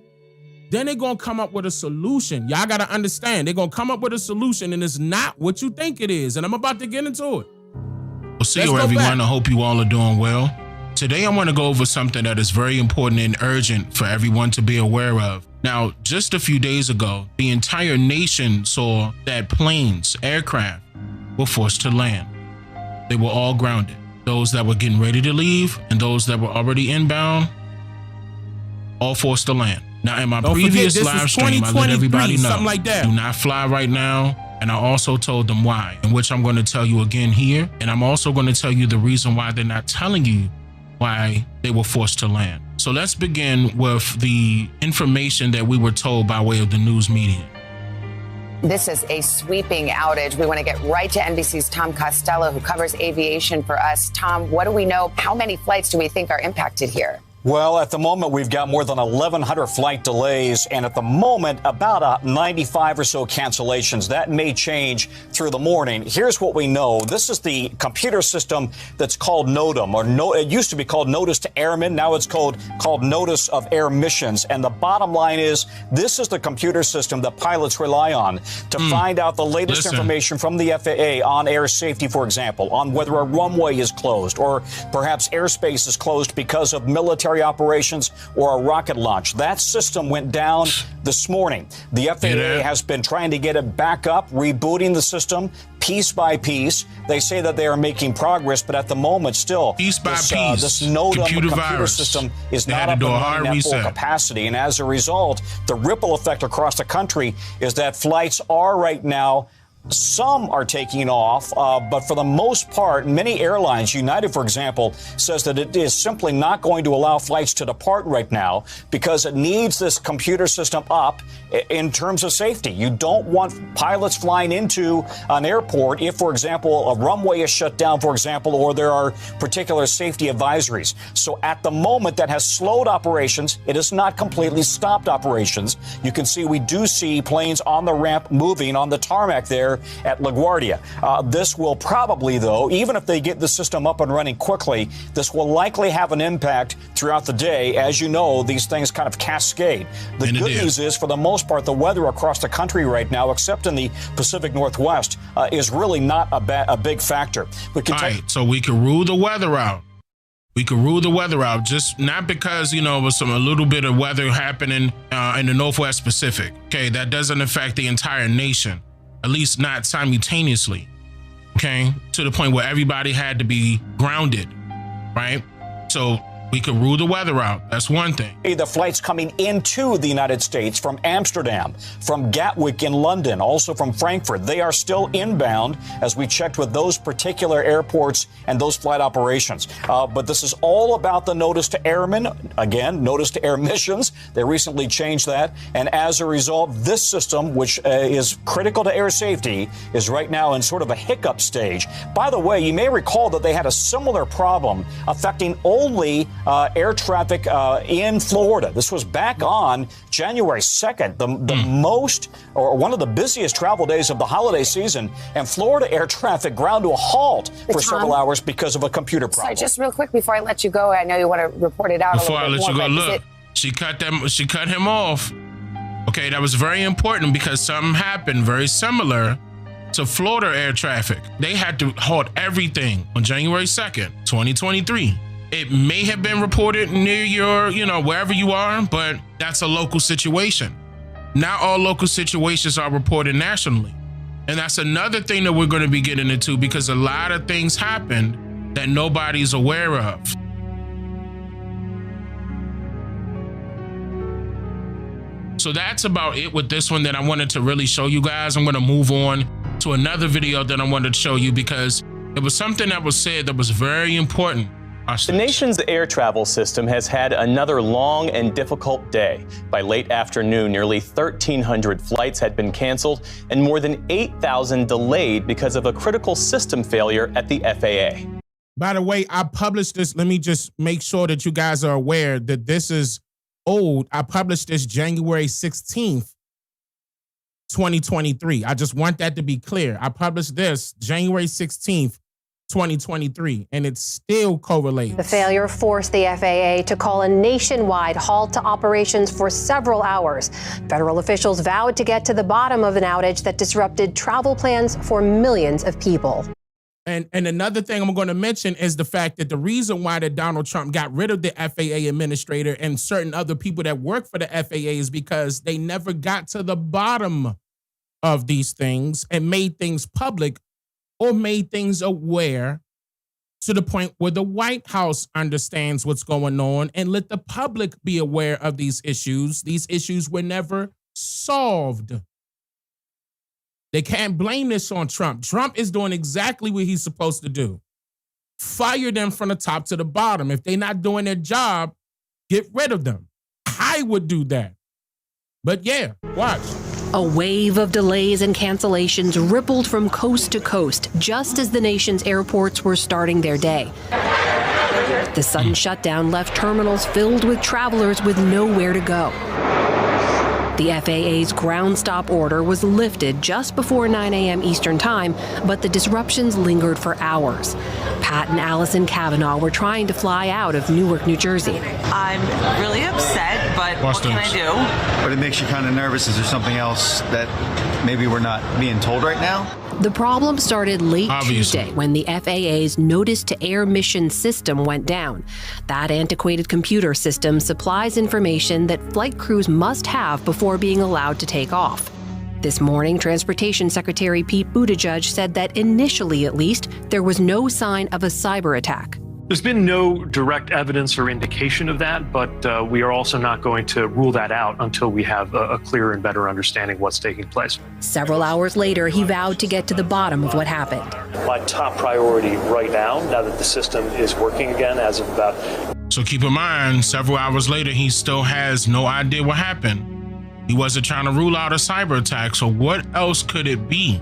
Then they're gonna come up with a solution. Y'all gotta understand, they're gonna come up with a solution, and it's not what you think it is. And I'm about to get into it. Well, see you, everyone. I hope you all are doing well. Today, I want to go over something that is very important and urgent for everyone to be aware of. Now, just a few days ago, the entire nation saw that planes, aircraft, were forced to land. They were all grounded. Those that were getting ready to leave and those that were already inbound, all forced to land. Now, in my previous live stream, I let everybody know, like that. Do not fly right now. And I also told them why, in which I'm going to tell you again here. And I'm also going to tell you the reason why they're not telling you why they were forced to land. So let's begin with the information that we were told by way of the news media. This is a sweeping outage. We want to get right to NBC's Tom Costello, who covers aviation for us. Tom, what do we know? How many flights do we think are impacted here? Well, at the moment, we've got more than 1,100 flight delays, and at the moment, about 95 or so cancellations. That may change through the morning. Here's what we know. This is the computer system that's called NOTAM, it used to be called Notice to Airmen. Now it's called Notice of Air Missions. And the bottom line is, this is the computer system that pilots rely on to find out the latest information from the FAA on air safety, for example, on whether a runway is closed or perhaps airspace is closed because of military operations or a rocket launch. That system went down this morning. The FAA has been trying to get it back up, rebooting the system piece by piece. They say that they are making progress, but at the moment, still, this NOTAM computer system is not up and running at full capacity. And as a result, the ripple effect across the country is that flights are right now Some are taking off, but for the most part, many airlines, United, for example, says that it is simply not going to allow flights to depart right now because it needs this computer system up in terms of safety. You don't want pilots flying into an airport if, for example, a runway is shut down, for example, or there are particular safety advisories. So at the moment, that has slowed operations. It has not completely stopped operations. You can see we do see planes on the ramp moving on the tarmac there at LaGuardia. This will probably, though, even if they get the system up and running quickly, this will likely have an impact throughout the day. As you know, these things kind of cascade. The good news is, for the most part, the weather across the country right now, except in the Pacific Northwest, is really not a big factor. All right, so we can rule the weather out. We could rule the weather out, just not because, you know, it was a little bit of weather happening in the Northwest Pacific. Okay, that doesn't affect the entire nation, at least not simultaneously. Okay, to the point where everybody had to be grounded, right? So we could rule the weather out. That's one thing. The flights coming into the United States from Amsterdam, from Gatwick in London, also from Frankfurt, they are still inbound as we checked with those particular airports and those flight operations. But this is all about the notice to airmen. Again, notice to air missions. They recently changed that. And as a result, this system, which is critical to air safety, is right now in sort of a hiccup stage. By the way, you may recall that they had a similar problem affecting only air traffic in Florida. This was back on January 2nd, the most, or one of the busiest travel days of the holiday season, and Florida air traffic ground to a halt for several hours because of a computer problem. Sorry, just real quick before I let you go, I know you want to report it out before a little bit more. Before I let you go, look, she cut him off. Okay, that was very important because something happened very similar to Florida air traffic. They had to halt everything on January 2nd, 2023. It may have been reported near your, wherever you are, but that's a local situation. Not all local situations are reported nationally. And that's another thing that we're going to be getting into, because a lot of things happened that nobody's aware of. So that's about it with this one that I wanted to really show you guys. I'm going to move on to another video that I wanted to show you because it was something that was said that was very important. The nation's air travel system has had another long and difficult day. By late afternoon, nearly 1,300 flights had been canceled and more than 8,000 delayed because of a critical system failure at the FAA. By the way, I published this. Let me just make sure that you guys are aware that this is old. I published this January 16th, 2023. I just want that to be clear. I published this January 16th, 2023, and it still correlates. The failure forced the FAA to call a nationwide halt to operations for several hours. Federal officials vowed to get to the bottom of an outage that disrupted travel plans for millions of people. And another thing I'm going to mention is the fact that the reason why that Donald Trump got rid of the FAA administrator and certain other people that work for the FAA is because they never got to the bottom of these things and made things public or made things aware to the point where the White House understands what's going on and let the public be aware of these issues. These issues were never solved. They can't blame this on Trump. Trump is doing exactly what he's supposed to do. Fire them from the top to the bottom. If they're not doing their job, get rid of them. I would do that. But yeah, watch. A wave of delays and cancellations rippled from coast to coast just as the nation's airports were starting their day. The sudden shutdown left terminals filled with travelers with nowhere to go. The FAA's ground stop order was lifted just before 9 a.m. Eastern Time, but the disruptions lingered for hours. Pat and Allison Kavanaugh were trying to fly out of Newark, New Jersey. I'm really upset, but what can I do? But it makes you kind of nervous. Is there something else that maybe we're not being told right now? The problem started late Tuesday when the FAA's Notice to Air mission system went down. That antiquated computer system supplies information that flight crews must have before being allowed to take off. This morning, Transportation Secretary Pete Buttigieg said that initially, at least, there was no sign of a cyber attack. There's been no direct evidence or indication of that, but we are also not going to rule that out until we have a clearer and better understanding of what's taking place. Several hours later, he vowed to get to the bottom of what happened. My top priority right now that the system is working again as of about... So keep in mind, several hours later, he still has no idea what happened. He wasn't trying to rule out a cyber attack, so what else could it be?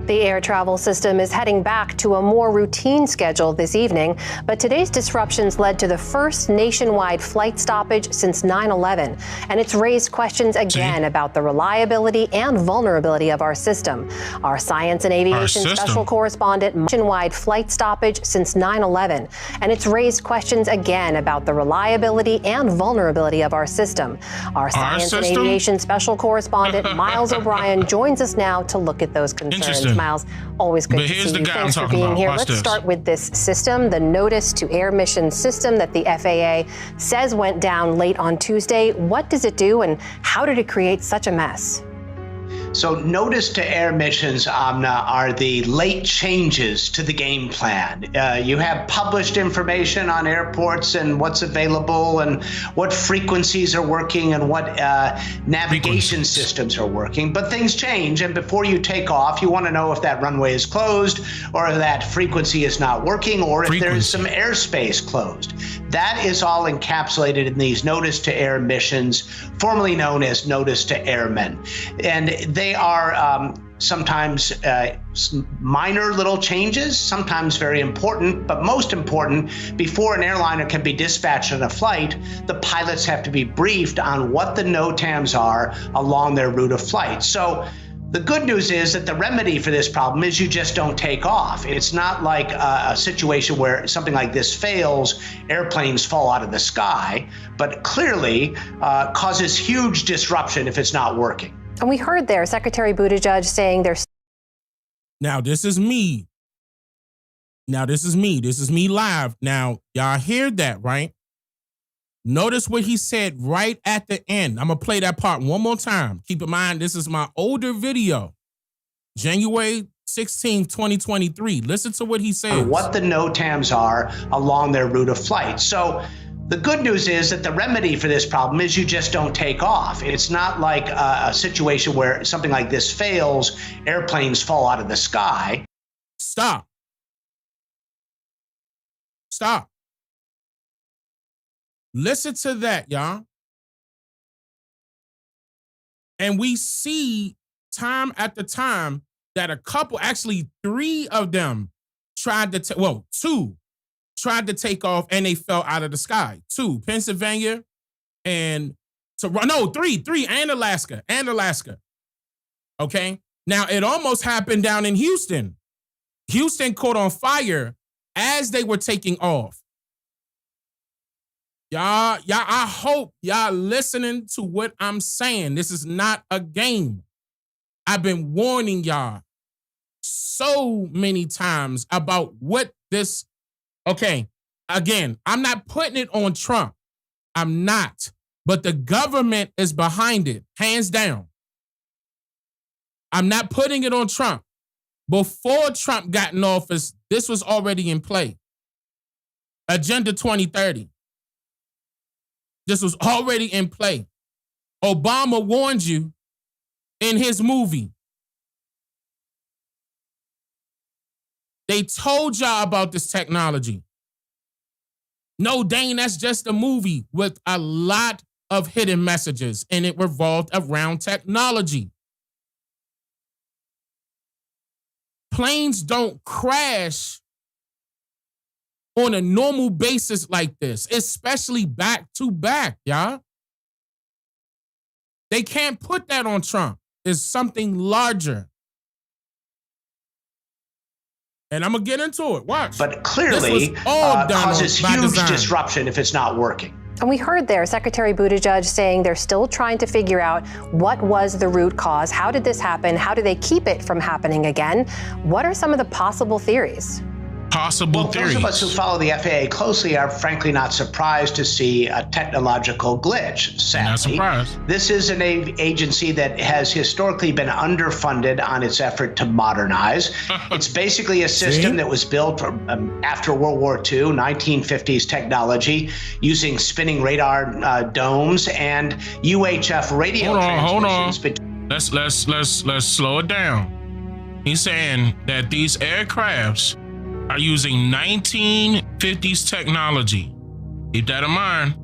The air travel system is heading back to a more routine schedule this evening, but today's disruptions led to the first nationwide flight stoppage since 9/11, and it's raised questions again about the reliability and vulnerability of our system. Our science and aviation special correspondent, nationwide flight stoppage since 9/11, and it's raised questions again about the reliability and vulnerability of our system. Our science and aviation special correspondent, Miles O'Brien, joins us now to look at those concerns. Miles, always good to see you. Thanks for being here. Let's start with this system, the Notice to Air Mission system that the FAA says went down late on Tuesday. What does it do, and how did it create such a mess? So notice to air missions, Amna, are the late changes to the game plan. You have published information on airports and what's available and what frequencies are working and what navigation systems are working. But things change, and before you take off, you want to know if that runway is closed or if that frequency is not working or if there is some airspace closed. That is all encapsulated in these Notice to Air missions, formerly known as Notice to Airmen. And they are sometimes minor little changes, sometimes very important, but most important, before an airliner can be dispatched on a flight, the pilots have to be briefed on what the NOTAMs are along their route of flight. So the good news is that the remedy for this problem is you just don't take off. It's not like a situation where something like this fails, airplanes fall out of the sky, but clearly causes huge disruption if it's not working. And we heard there Secretary Buttigieg saying there's... Now, this is me. This is me live. Now, y'all hear that, right? Notice what he said right at the end. I'm going to play that part one more time. Keep in mind, this is my older video. January 16, 2023. Listen to what he says. What the NOTAMs are along their route of flight. So the good news is that the remedy for this problem is you just don't take off. It's not like a situation where something like this fails, airplanes fall out of the sky. Stop. Listen to that, y'all. And we see time after time that a couple, actually 3 of them tried to, two tried to take off and they fell out of the sky. 2, Pennsylvania and, 3 and Alaska. Okay. Now it almost happened down in Houston. Houston caught on fire as they were taking off. Y'all, I hope y'all listening to what I'm saying. This is not a game. I've been warning y'all so many times about what this, okay, again, I'm not putting it on Trump. I'm not, but the government is behind it, hands down. I'm not putting it on Trump. Before Trump got in office, this was already in play. Agenda 2030. This was already in play. Obama warned you in his movie. They told y'all about this technology. No, Dane, that's just a movie with a lot of hidden messages, and it revolved around technology. Planes don't crash on a normal basis like this, especially back to back, y'all. They can't put that on Trump. It's something larger. And I'm going to get into it. Watch. But clearly causes huge disruption if it's not working. And we heard there Secretary Buttigieg saying they're still trying to figure out what was the root cause. How did this happen? How do they keep it from happening again? What are some of the possible theories? possible theories. Those of us who follow the FAA closely are frankly not surprised to see a technological glitch, sadly. Not surprised. This is an agency that has historically been underfunded on its effort to modernize. It's basically a system that was built after World War II, 1950s technology, using spinning radar domes and UHF radio transmissions. Let's slow it down. He's saying that these aircrafts are using 1950s technology. Keep that in mind.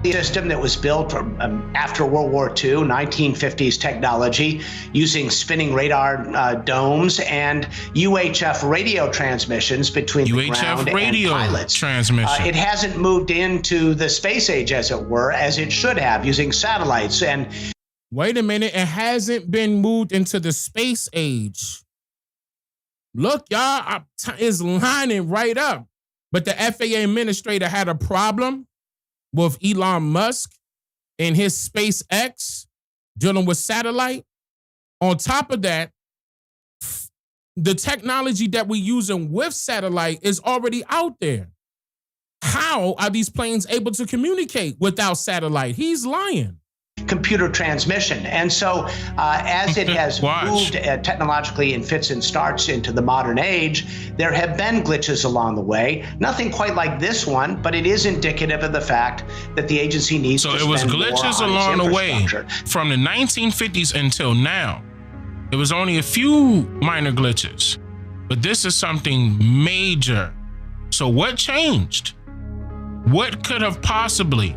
The system that was built after World War II, 1950s technology, using spinning radar domes and UHF radio transmissions between the ground and pilots. It hasn't moved into the space age, as it were, as it should have, using satellites. And wait a minute, it hasn't been moved into the space age. Look, y'all, it's lining right up. But the FAA administrator had a problem with Elon Musk and his SpaceX dealing with satellite. On top of that, the technology that we're using with satellite is already out there. How are these planes able to communicate without satellite? He's lying. Computer transmission. And so as it has moved technologically in fits and starts into the modern age, there have been glitches along the way. Nothing quite like this one, but it is indicative of the fact that the agency needs to spend more on its infrastructure. So it was glitches along the way from the 1950s until now. There was only a few minor glitches, but this is something major. So what changed? What could have possibly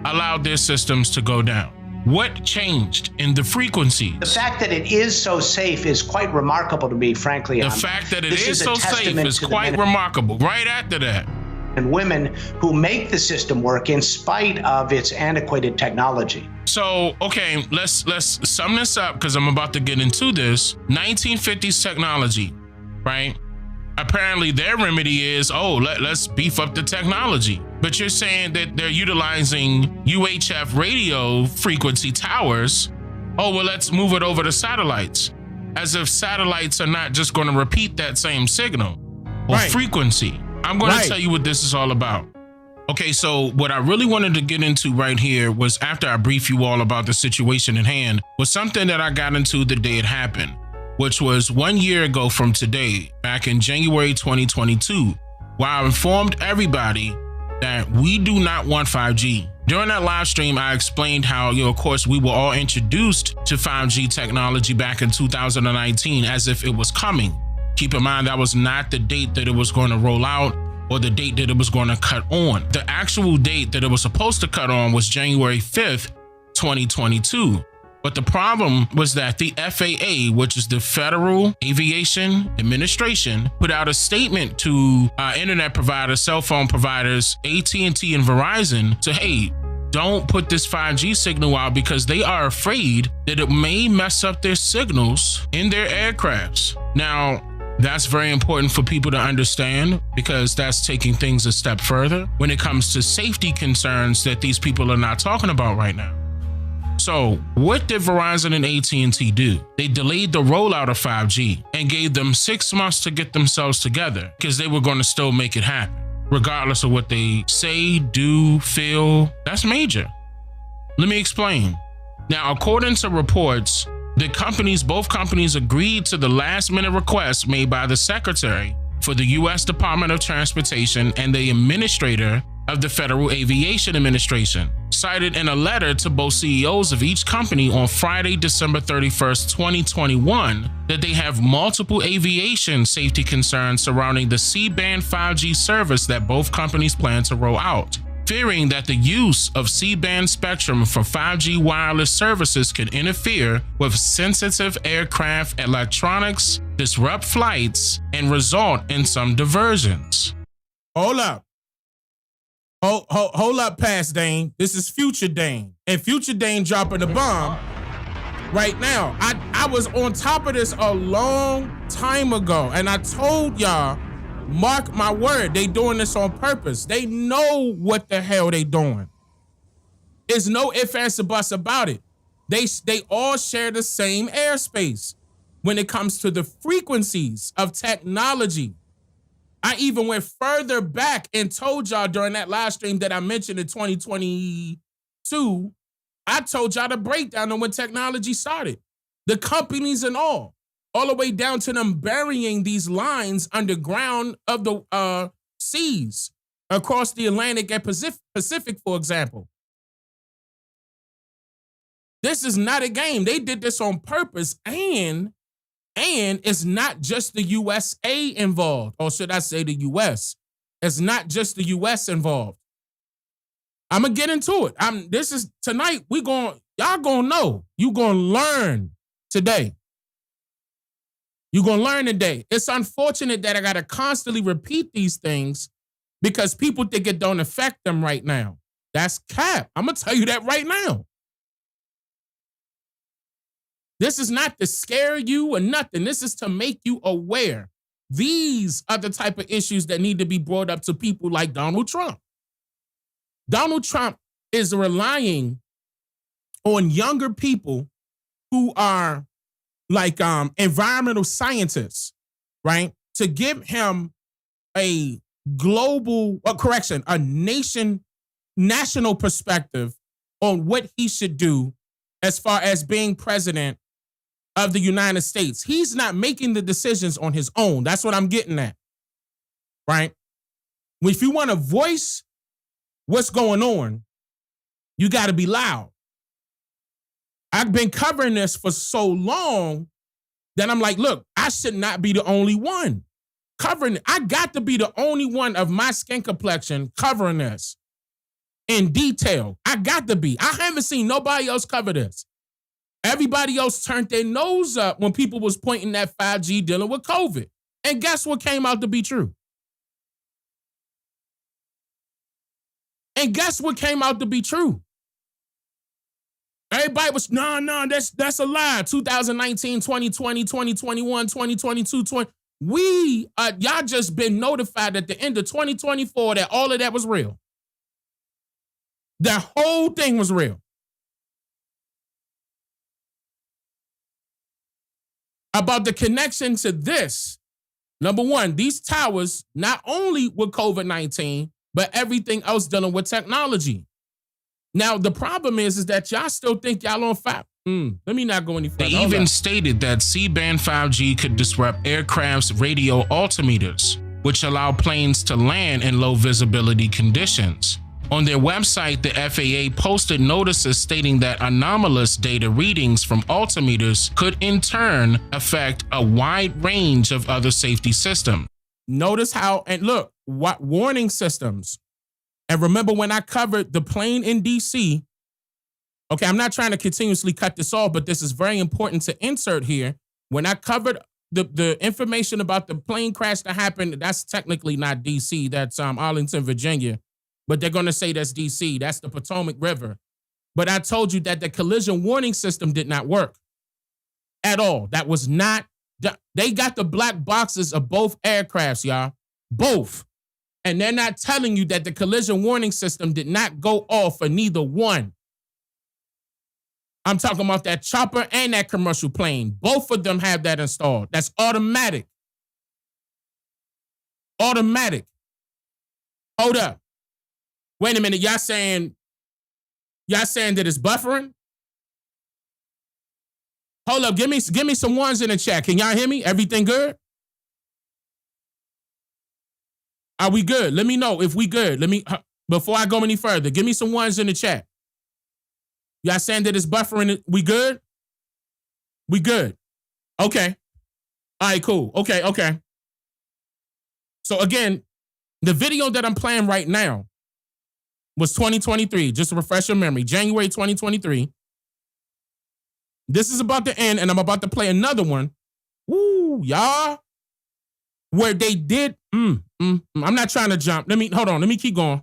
allowed their systems to go down? What changed in the frequencies? The fact that it is so safe is quite remarkable to me, frankly. The fact that it is so safe is quite remarkable. Right after that. And women who make the system work in spite of its antiquated technology. So, okay, let's sum this up because I'm about to get into this. 1950s technology, right? Apparently their remedy is, let's beef up the technology. But you're saying that they're utilizing UHF radio frequency towers. Let's move it over to satellites. As if satellites are not just going to repeat that same signal or frequency. I'm going to tell you what this is all about. Okay, so what I really wanted to get into right here was, after I brief you all about the situation at hand, was something that I got into the day it happened, which was 1 year ago from today, back in January 2022, where I informed everybody that we do not want 5G. During that live stream, I explained how, of course, we were all introduced to 5G technology back in 2019 as if it was coming. Keep in mind, that was not the date that it was going to roll out or the date that it was going to cut on. The actual date that it was supposed to cut on was January 5th, 2022. But the problem was that the FAA, which is the Federal Aviation Administration, put out a statement to internet providers, cell phone providers, AT&T and Verizon, to, hey, don't put this 5G signal out because they are afraid that it may mess up their signals in their aircrafts. Now, that's very important for people to understand because that's taking things a step further when it comes to safety concerns that these people are not talking about right now. So what did Verizon and AT&T do? They delayed the rollout of 5G and gave them 6 months to get themselves together because they were going to still make it happen, regardless of what they say, do, feel. That's major. Let me explain. Now, according to reports, both companies agreed to the last-minute request made by the Secretary for the U.S. Department of Transportation and the Administrator of the Federal Aviation Administration, cited in a letter to both CEOs of each company on Friday, December 31st, 2021, that they have multiple aviation safety concerns surrounding the C-band 5G service that both companies plan to roll out, fearing that the use of C-band spectrum for 5G wireless services could interfere with sensitive aircraft electronics, disrupt flights, and result in some diversions. Hold up. Hold up, past Dane. This is future Dane. And future Dane dropping the bomb right now. I was on top of this a long time ago, and I told y'all, mark my word, they doing this on purpose. They know what the hell they doing. There's no ifs, ands, or buts about it. They all share the same airspace when it comes to the frequencies of technology. I even went further back and told y'all during that live stream that I mentioned in 2022, I told y'all the breakdown on when technology started. The companies and all the way down to them burying these lines underground of the seas across the Atlantic and Pacific, for example. This is not a game. They did this on purpose, and it's not just the USA involved, or should I say the US? It's not just the US involved. I'm gonna get into it. This is tonight. Y'all gonna know. You gonna learn today. You gonna learn today. It's unfortunate that I gotta constantly repeat these things because people think it don't affect them right now. That's cap. I'm gonna tell you that right now. This is not to scare you or nothing. This is to make you aware. These are the type of issues that need to be brought up to people like Donald Trump. Donald Trump is relying on younger people who are like environmental scientists, right? To give him a national perspective on what he should do as far as being president of the United States. He's not making the decisions on his own. That's what I'm getting at, right? If you want to voice what's going on, you got to be loud. I've been covering this for so long that I'm like, look, I should not be the only one covering it. I got to be the only one of my skin complexion covering this in detail. I got to be. I haven't seen nobody else cover this. Everybody else turned their nose up when people was pointing at 5G dealing with COVID. And guess what came out to be true? And guess what came out to be true? Everybody was, no, that's a lie. 2019, 2020, 2021, 2022, y'all just been notified at the end of 2024 that all of that was real. The whole thing was real. About the connection to this, number one, these towers, not only with COVID-19, but everything else dealing with technology. Now, the problem is that y'all still think y'all on 5. Let me not go any further. They even stated that C-band 5G could disrupt aircraft's radio altimeters, which allow planes to land in low visibility conditions. On their website, the FAA posted notices stating that anomalous data readings from altimeters could in turn affect a wide range of other safety systems. Notice how, and look, what warning systems. And remember when I covered the plane in DC, okay, I'm not trying to continuously cut this off, but this is very important to insert here. When I covered the information about the plane crash that happened, that's technically not DC, that's Arlington, Virginia. But they're going to say that's DC. That's the Potomac River. But I told you that the collision warning system did not work at all. That was not, they got the black boxes of both aircrafts, y'all. Both. And they're not telling you that the collision warning system did not go off for neither one. I'm talking about that chopper and that commercial plane. Both of them have that installed. That's automatic. Automatic. Hold up. Wait a minute, y'all saying that it's buffering? Hold up, give me some ones in the chat. Can y'all hear me? Everything good? Are we good? Let me know if we good. Before I go any further, give me some ones in the chat. Y'all saying that it's buffering? We good? We good. Okay. All right, cool. Okay. So again, the video that I'm playing right now was 2023. Just to refresh your memory, January 2023. This is about to end, and I'm about to play another one. Woo, y'all. Where they did, I'm not trying to jump. Let me keep going.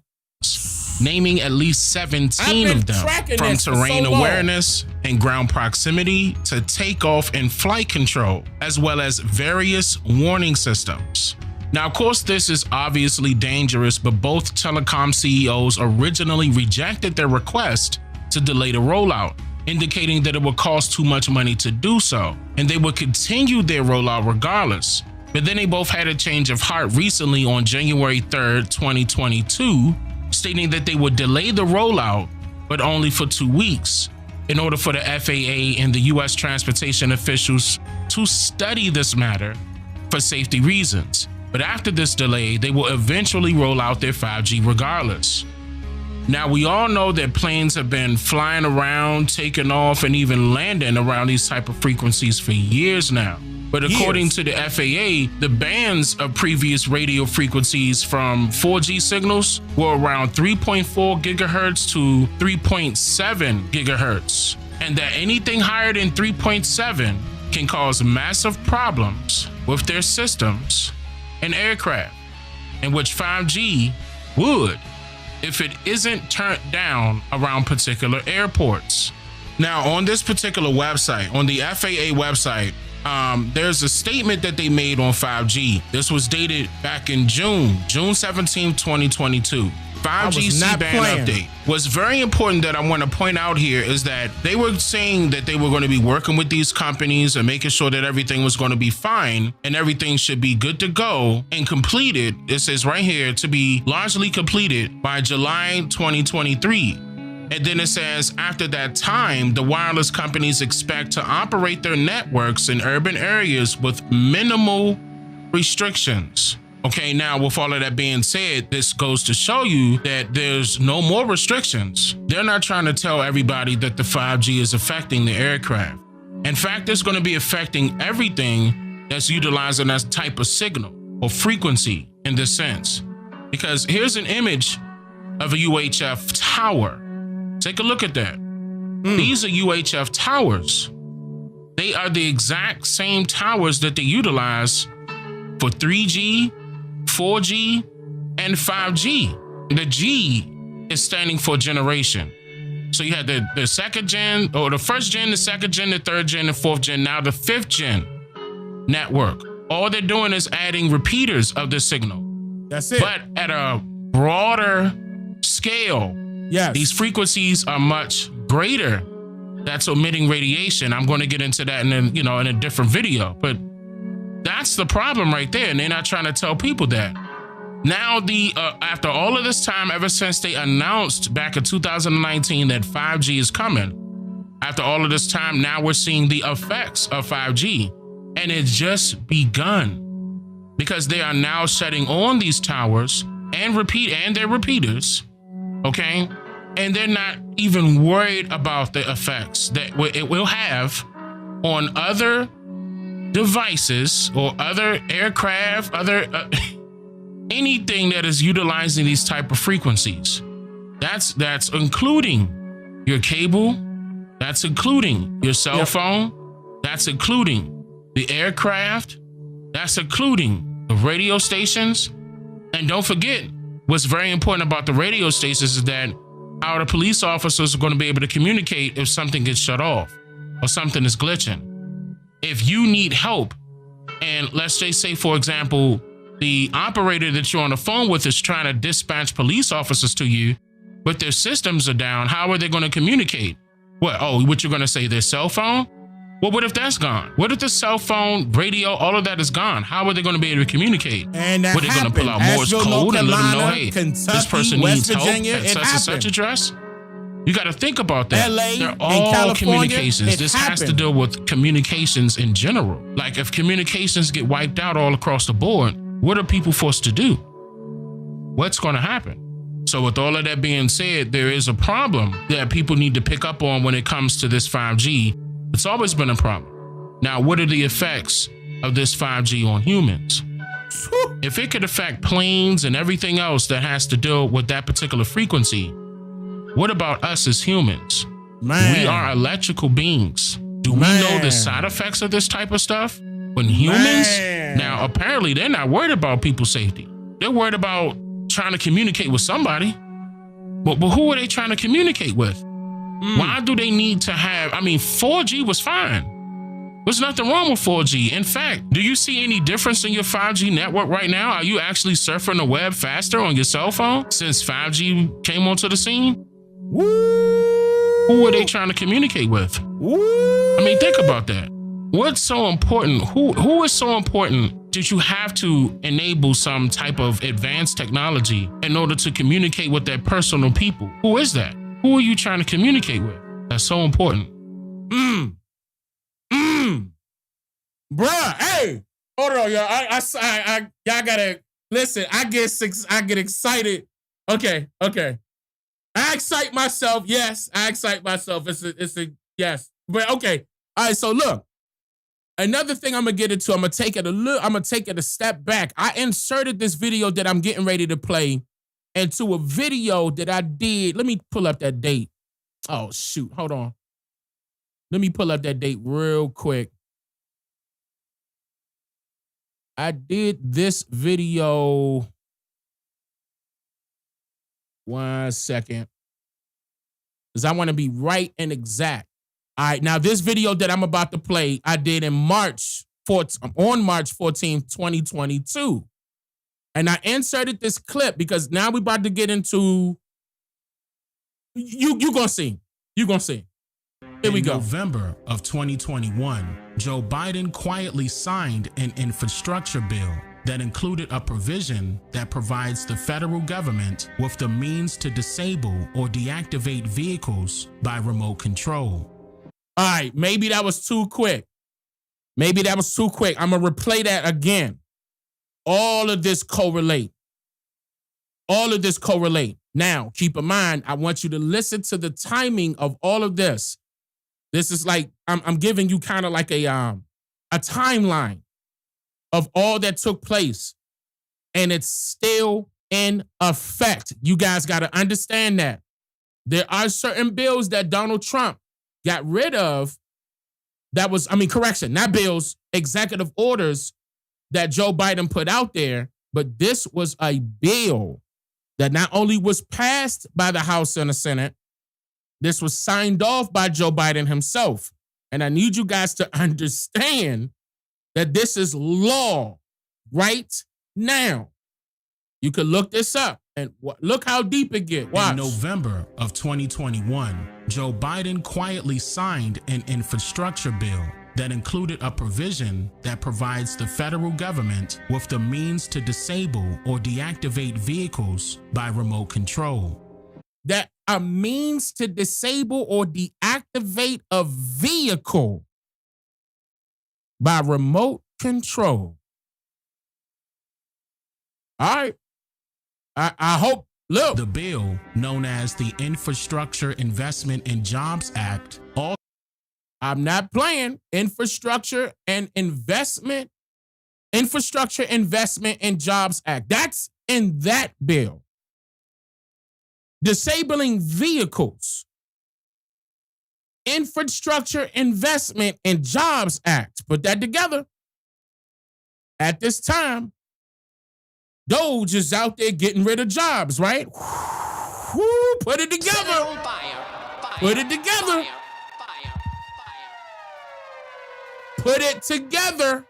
Naming at least 17 of them, from terrain awareness and ground proximity to takeoff and flight control, as well as various warning systems. Now, of course, this is obviously dangerous, but both telecom CEOs originally rejected their request to delay the rollout, indicating that it would cost too much money to do so, and they would continue their rollout regardless. But then they both had a change of heart recently on January 3rd, 2022, stating that they would delay the rollout, but only for 2 weeks, in order for the FAA and the U.S. transportation officials to study this matter for safety reasons. But after this delay, they will eventually roll out their 5G regardless. Now, we all know that planes have been flying around, taking off, and even landing around these type of frequencies for years now. But according to the FAA, the bands of previous radio frequencies from 4G signals were around 3.4 gigahertz to 3.7 gigahertz, and that anything higher than 3.7 can cause massive problems with their systems and aircraft, in which 5G would, if it isn't turned down around particular airports. Now, on this particular website, on the FAA website, there's a statement that they made on 5G. This was dated back in June 17, 2022. 5G C-band update. What's very important that I want to point out here is that they were saying that they were going to be working with these companies and making sure that everything was going to be fine and everything should be good to go and completed. It says right here to be largely completed by July 2023. And then it says after that time, the wireless companies expect to operate their networks in urban areas with minimal restrictions. Okay, now with all of that being said, this goes to show you that there's no more restrictions. They're not trying to tell everybody that the 5G is affecting the aircraft. In fact, it's going to be affecting everything that's utilizing that type of signal or frequency in this sense. Because here's an image of a UHF tower. Take a look at that. These are UHF towers. They are the exact same towers that they utilize for 3G, 4G, and 5G. The G is standing for generation. So you had the second gen, or the first gen, the second gen, the third gen, the fourth gen, now the fifth gen network. All they're doing is adding repeaters of the signal. That's it. But at a broader scale, yes, these frequencies are much greater. That's emitting radiation. I'm going to get into that in a different video, but that's the problem right there. And they're not trying to tell people that. Now, after all of this time, ever since they announced back in 2019 that 5G is coming, after all of this time, now we're seeing the effects of 5G, and it's just begun because they are now shutting on these towers and their repeaters. Okay. And they're not even worried about the effects that it will have on other devices or other aircraft, anything that is utilizing these type of frequencies. That's including your cable, that's including your cell phone, that's including the aircraft, that's including the radio stations. And don't forget, what's very important about the radio stations is that how the police officers are going to be able to communicate if something gets shut off or something is glitching. If you need help, and let's just say, for example, the operator that you're on the phone with is trying to dispatch police officers to you, but their systems are down, how are they going to communicate? What you're going to say, their cell phone? Well, what if that's gone? What if the cell phone, radio, all of that is gone? How are they going to be able to communicate? And that they're going to pull out Morse code and let them know, hey, this person needs help at such and such address? You got to think about that. LA, they're all communications. This has to do with communications in general. Like if communications get wiped out all across the board, what are people forced to do? What's going to happen? So with all of that being said, there is a problem that people need to pick up on when it comes to this 5G. It's always been a problem. Now, what are the effects of this 5G on humans? If it could affect planes and everything else that has to do with that particular frequency, what about us as humans? Man. We are electrical beings. Do we know the side effects of this type of stuff? When humans, now apparently they're not worried about people's safety. They're worried about trying to communicate with somebody. But who are they trying to communicate with? Why do they need to have, 4G was fine. There's nothing wrong with 4G. In fact, do you see any difference in your 5G network right now? Are you actually surfing the web faster on your cell phone since 5G came onto the scene? Who are they trying to communicate with? Think about that. What's so important? Who is so important that you have to enable some type of advanced technology in order to communicate with their personal people? Who is that? Who are you trying to communicate with? That's so important. Bruh, hey, hold on, y'all. Y'all gotta listen. I get excited. Okay. I excite myself. Yes, I excite myself. It's a yes. But okay. All right. So look, another thing I'm gonna get into. I'm gonna take it a step back. I inserted this video that I'm getting ready to play into a video that I did. Let me pull up that date. Oh shoot, hold on. Let me pull up that date real quick. I did this video. 1 second. Because I want to be right and exact. All right, now this video that I'm about to play, I did on March 14th, 2022. And I inserted this clip because now we're about to get into, you gonna see. You're gonna see. Here we go. In November of 2021, Joe Biden quietly signed an infrastructure bill that included a provision that provides the federal government with the means to disable or deactivate vehicles by remote control. All right, maybe that was too quick. I'm going to replay that again. All of this correlate. Now, keep in mind, I want you to listen to the timing of all of this. This is like, I'm giving you kind of like a timeline of all that took place. And it's still in effect. You guys got to understand that. There are certain bills that Donald Trump got rid of not bills, executive orders that Joe Biden put out there, but this was a bill that not only was passed by the House and the Senate, this was signed off by Joe Biden himself. And I need you guys to understand that this is law right now. You could look this up and look how deep it gets. Watch. In November of 2021, Joe Biden quietly signed an infrastructure bill that included a provision that provides the federal government with the means to disable or deactivate vehicles by remote control. That a means to disable or deactivate a vehicle by remote control. All right. I hope, look. The bill, known as the Infrastructure Investment and Jobs Act, I'm not playing. Infrastructure Investment and Jobs Act. That's in that bill. Disabling vehicles. Infrastructure Investment and Jobs Act. Put that together. At this time, Doge is out there getting rid of jobs, right? Woo, put it together. Put it together. Put it together.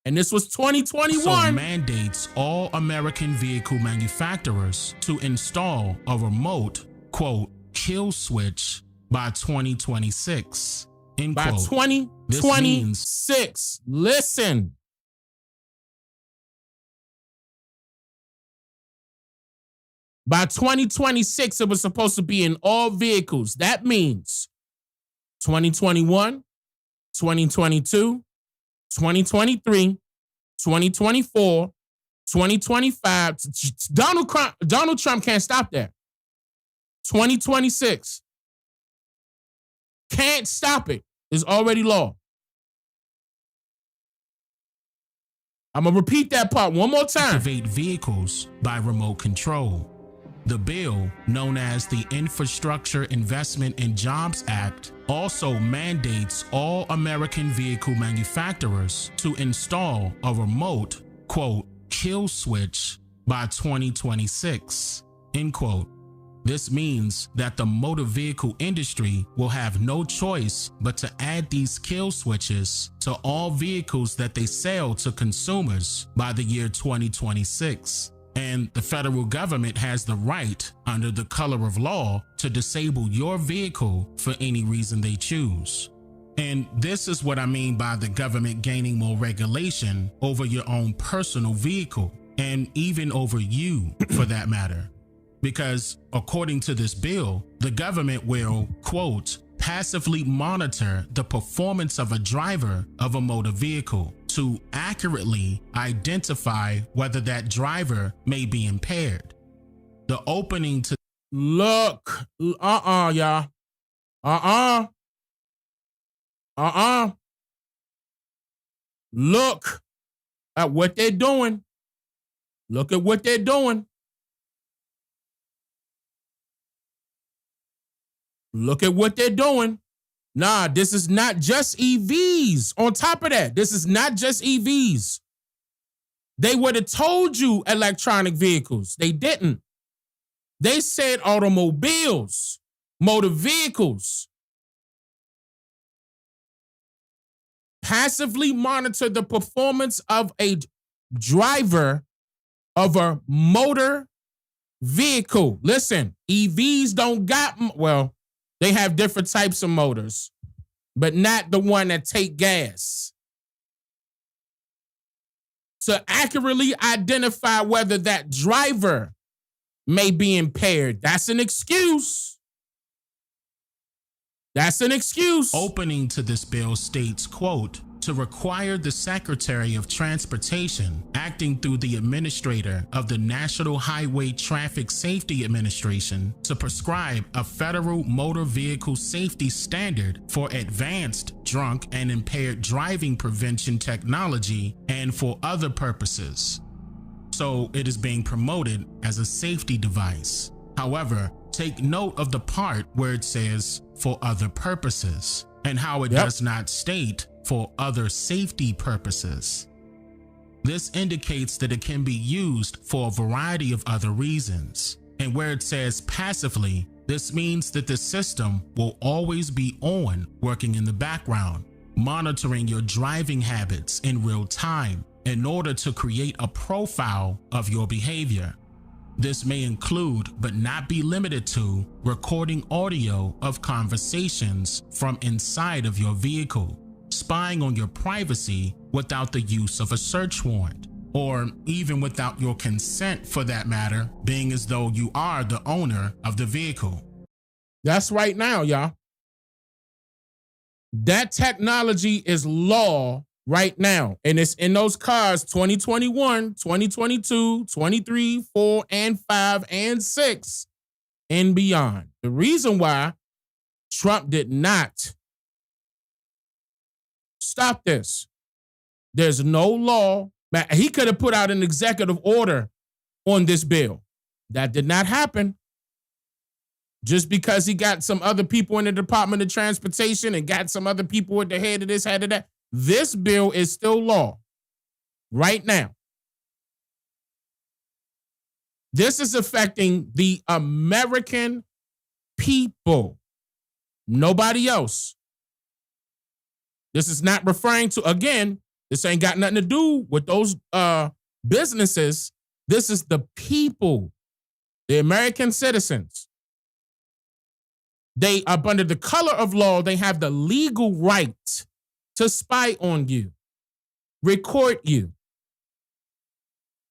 And this was 2021. So mandates all American vehicle manufacturers to install a remote, quote, kill switch by 2026, end by quote. 2026. Listen. By 2026, it was supposed to be in all vehicles. That means 2021, 2022, 2023, 2024, 2025. Donald Trump can't stop that. 2026. Can't stop it. It's already law. I'm going to repeat that part one more time. Activate vehicles by remote control. The bill, known as the Infrastructure Investment and Jobs Act, also mandates all American vehicle manufacturers to install a remote, quote, kill switch by 2026, end quote. This means that the motor vehicle industry will have no choice but to add these kill switches to all vehicles that they sell to consumers by the year 2026. And the federal government has the right, under the color of law, to disable your vehicle for any reason they choose. And this is what I mean by the government gaining more regulation over your own personal vehicle, and even over you for that matter. Because according to this bill, the government will, quote, passively monitor the performance of a driver of a motor vehicle to accurately identify whether that driver may be impaired. The opening to look, y'all. Look at what they're doing. Look at what they're doing. Look at what they're doing. Nah, this is not just EVs. On top of that, this is not just EVs. They would have told you electronic vehicles. They didn't. They said automobiles, motor vehicles. Passively monitor the performance of a driver of a motor vehicle. Listen, EVs don't got, well, they have different types of motors, but not the one that take gas. To accurately identify whether that driver may be impaired. That's an excuse. That's an excuse. Opening to this bill states, quote, to require the Secretary of Transportation, acting through the administrator of the National Highway Traffic Safety Administration, to prescribe a federal motor vehicle safety standard for advanced drunk and impaired driving prevention technology and for other purposes. So it is being promoted as a safety device. However, take note of the part where it says for other purposes and how it does not state for other safety purposes. This indicates that it can be used for a variety of other reasons. And where it says passively, this means that the system will always be on, working in the background, monitoring your driving habits in real time in order to create a profile of your behavior. This may include, but not be limited to, recording audio of conversations from inside of your vehicle, spying on your privacy without the use of a search warrant, or even without your consent for that matter, being as though you are the owner of the vehicle. That's right now, y'all. That technology is law right now. And it's in those cars 2021, 2022, 23, 4, and 5, and 6, and beyond. The reason why Trump did not stop this, there's no law. He could have put out an executive order on this bill. That did not happen. Just because he got some other people in the Department of Transportation and got some other people at the head of this, head of that. This bill is still law right now. This is affecting the American people, nobody else. This is not referring to, again, this ain't got nothing to do with those businesses. This is the people, the American citizens. They, up under the color of law, they have the legal right to spy on you, record you,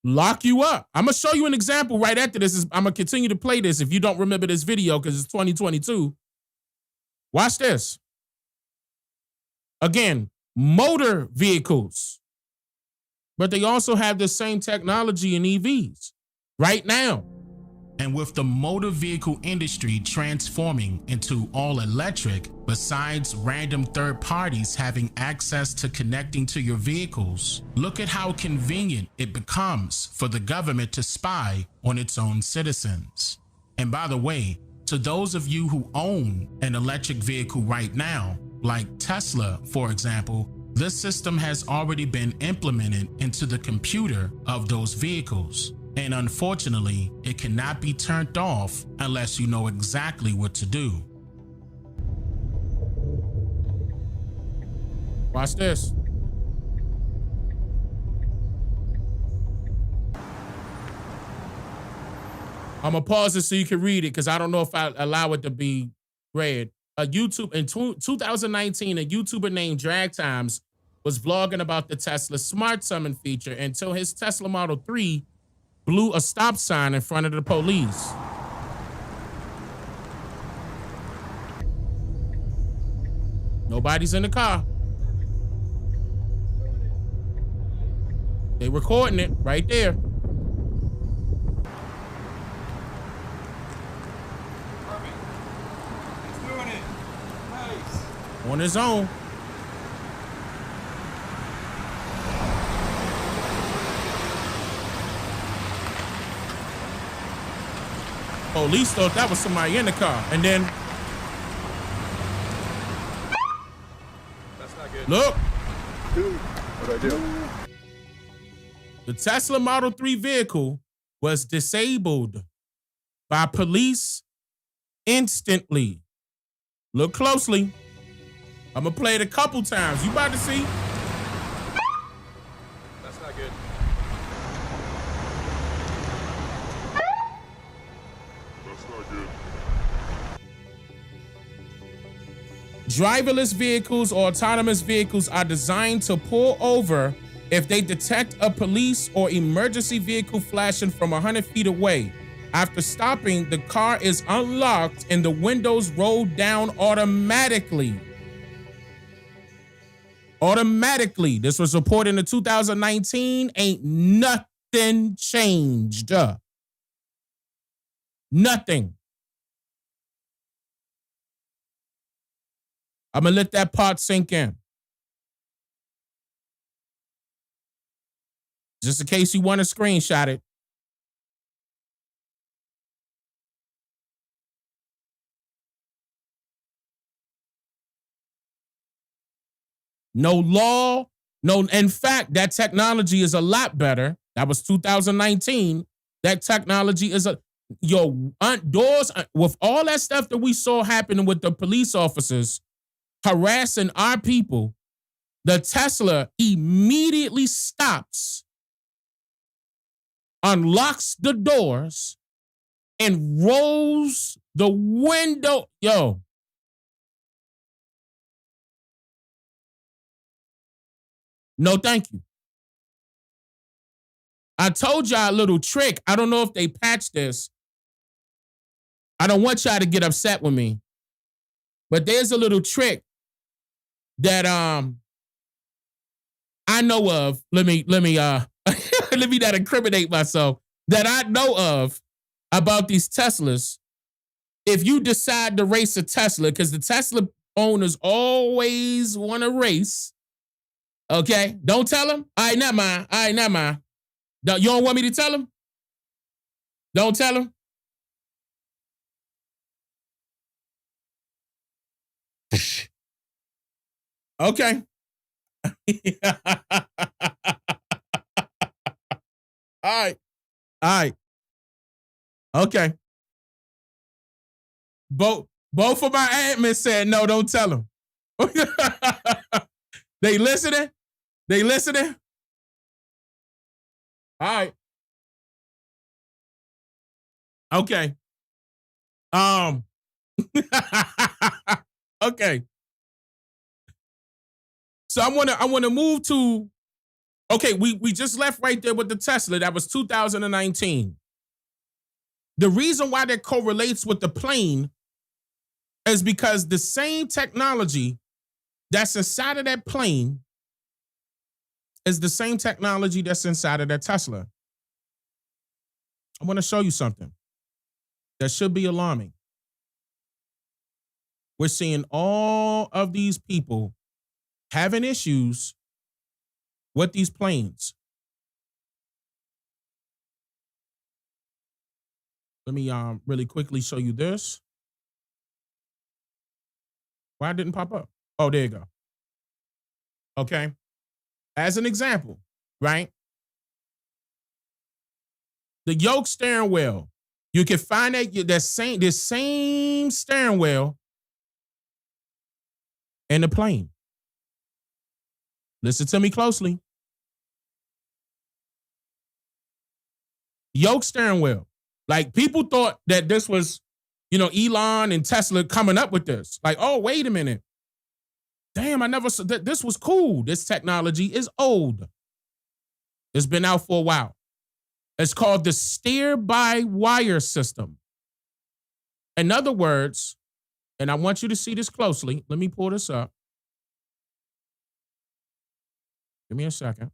lock you up. I'm going to show you an example right after this. I'm going to continue to play this if you don't remember this video because it's 2022. Watch this. Again, motor vehicles, but they also have the same technology in EVs right now. And with the motor vehicle industry transforming into all electric, besides random third parties having access to connecting to your vehicles, look at how convenient it becomes for the government to spy on its own citizens. And by the way, to those of you who own an electric vehicle right now, like Tesla, for example, this system has already been implemented into the computer of those vehicles. And unfortunately, it cannot be turned off unless you know exactly what to do. Watch this. I'm going to pause it so you can read it because I don't know if I allow it to be read. a YouTube in 2019, a YouTuber named Drag Times was vlogging about the Tesla Smart Summon feature until his Tesla Model 3 blew a stop sign in front of the police. Nobody's in the car. They recording it right there. On his own. Police thought that was somebody in the car. And then, That's not good. look. What'd I do? The Tesla Model 3 vehicle was disabled by police instantly. Look closely. I'm gonna play it a couple times. You about to see? That's not good. That's not good. Driverless vehicles or autonomous vehicles are designed to pull over if they detect a police or emergency vehicle flashing from 100 feet away. After stopping, the car is unlocked and the windows roll down automatically. Automatically. This was reported in 2019. Ain't nothing changed. Nothing. I'm gonna let that part sink in. Just in case you want to screenshot it. No law, no, in fact, that technology is a lot better. That was 2019. That technology is doors with all that stuff that we saw happening with the police officers harassing our people. The Tesla immediately stops, unlocks the doors, and rolls the window. Yo. No, thank you. I told y'all a little trick. I don't know if they patched this. I don't want y'all to get upset with me. But there's a little trick that I know of. Let me let me not incriminate myself. That I know of about these Teslas. If you decide to race a Tesla, because the Tesla owners always want to race. Okay, don't tell him. All right, never mind. All right, never mind. You don't want me to tell him? Don't tell him. Okay. All right. All right. Okay. Both of my admins said no, don't tell him. They listening? They listening? All right. Okay. Okay. So I want to move to. Okay, we just left right there with the Tesla. That was 2019. The reason why that correlates with the plane is because the same technology that's inside of that plane is the same technology that's inside of that Tesla. I want to show you something that should be alarming. We're seeing all of these people having issues with these planes. Let me really quickly show you this. Why it didn't pop up? Oh, there you go. Okay. As an example, right? The yoke steering wheel. You can find this same steering wheel in the plane. Listen to me closely. Yoke steering wheel. Like, people thought that this was, Elon and Tesla coming up with this. Like, oh, wait a minute. Damn, I never saw that. This was cool. This technology is old. It's been out for a while. It's called the steer-by-wire system. In other words, and I want you to see this closely. Let me pull this up. Give me a second.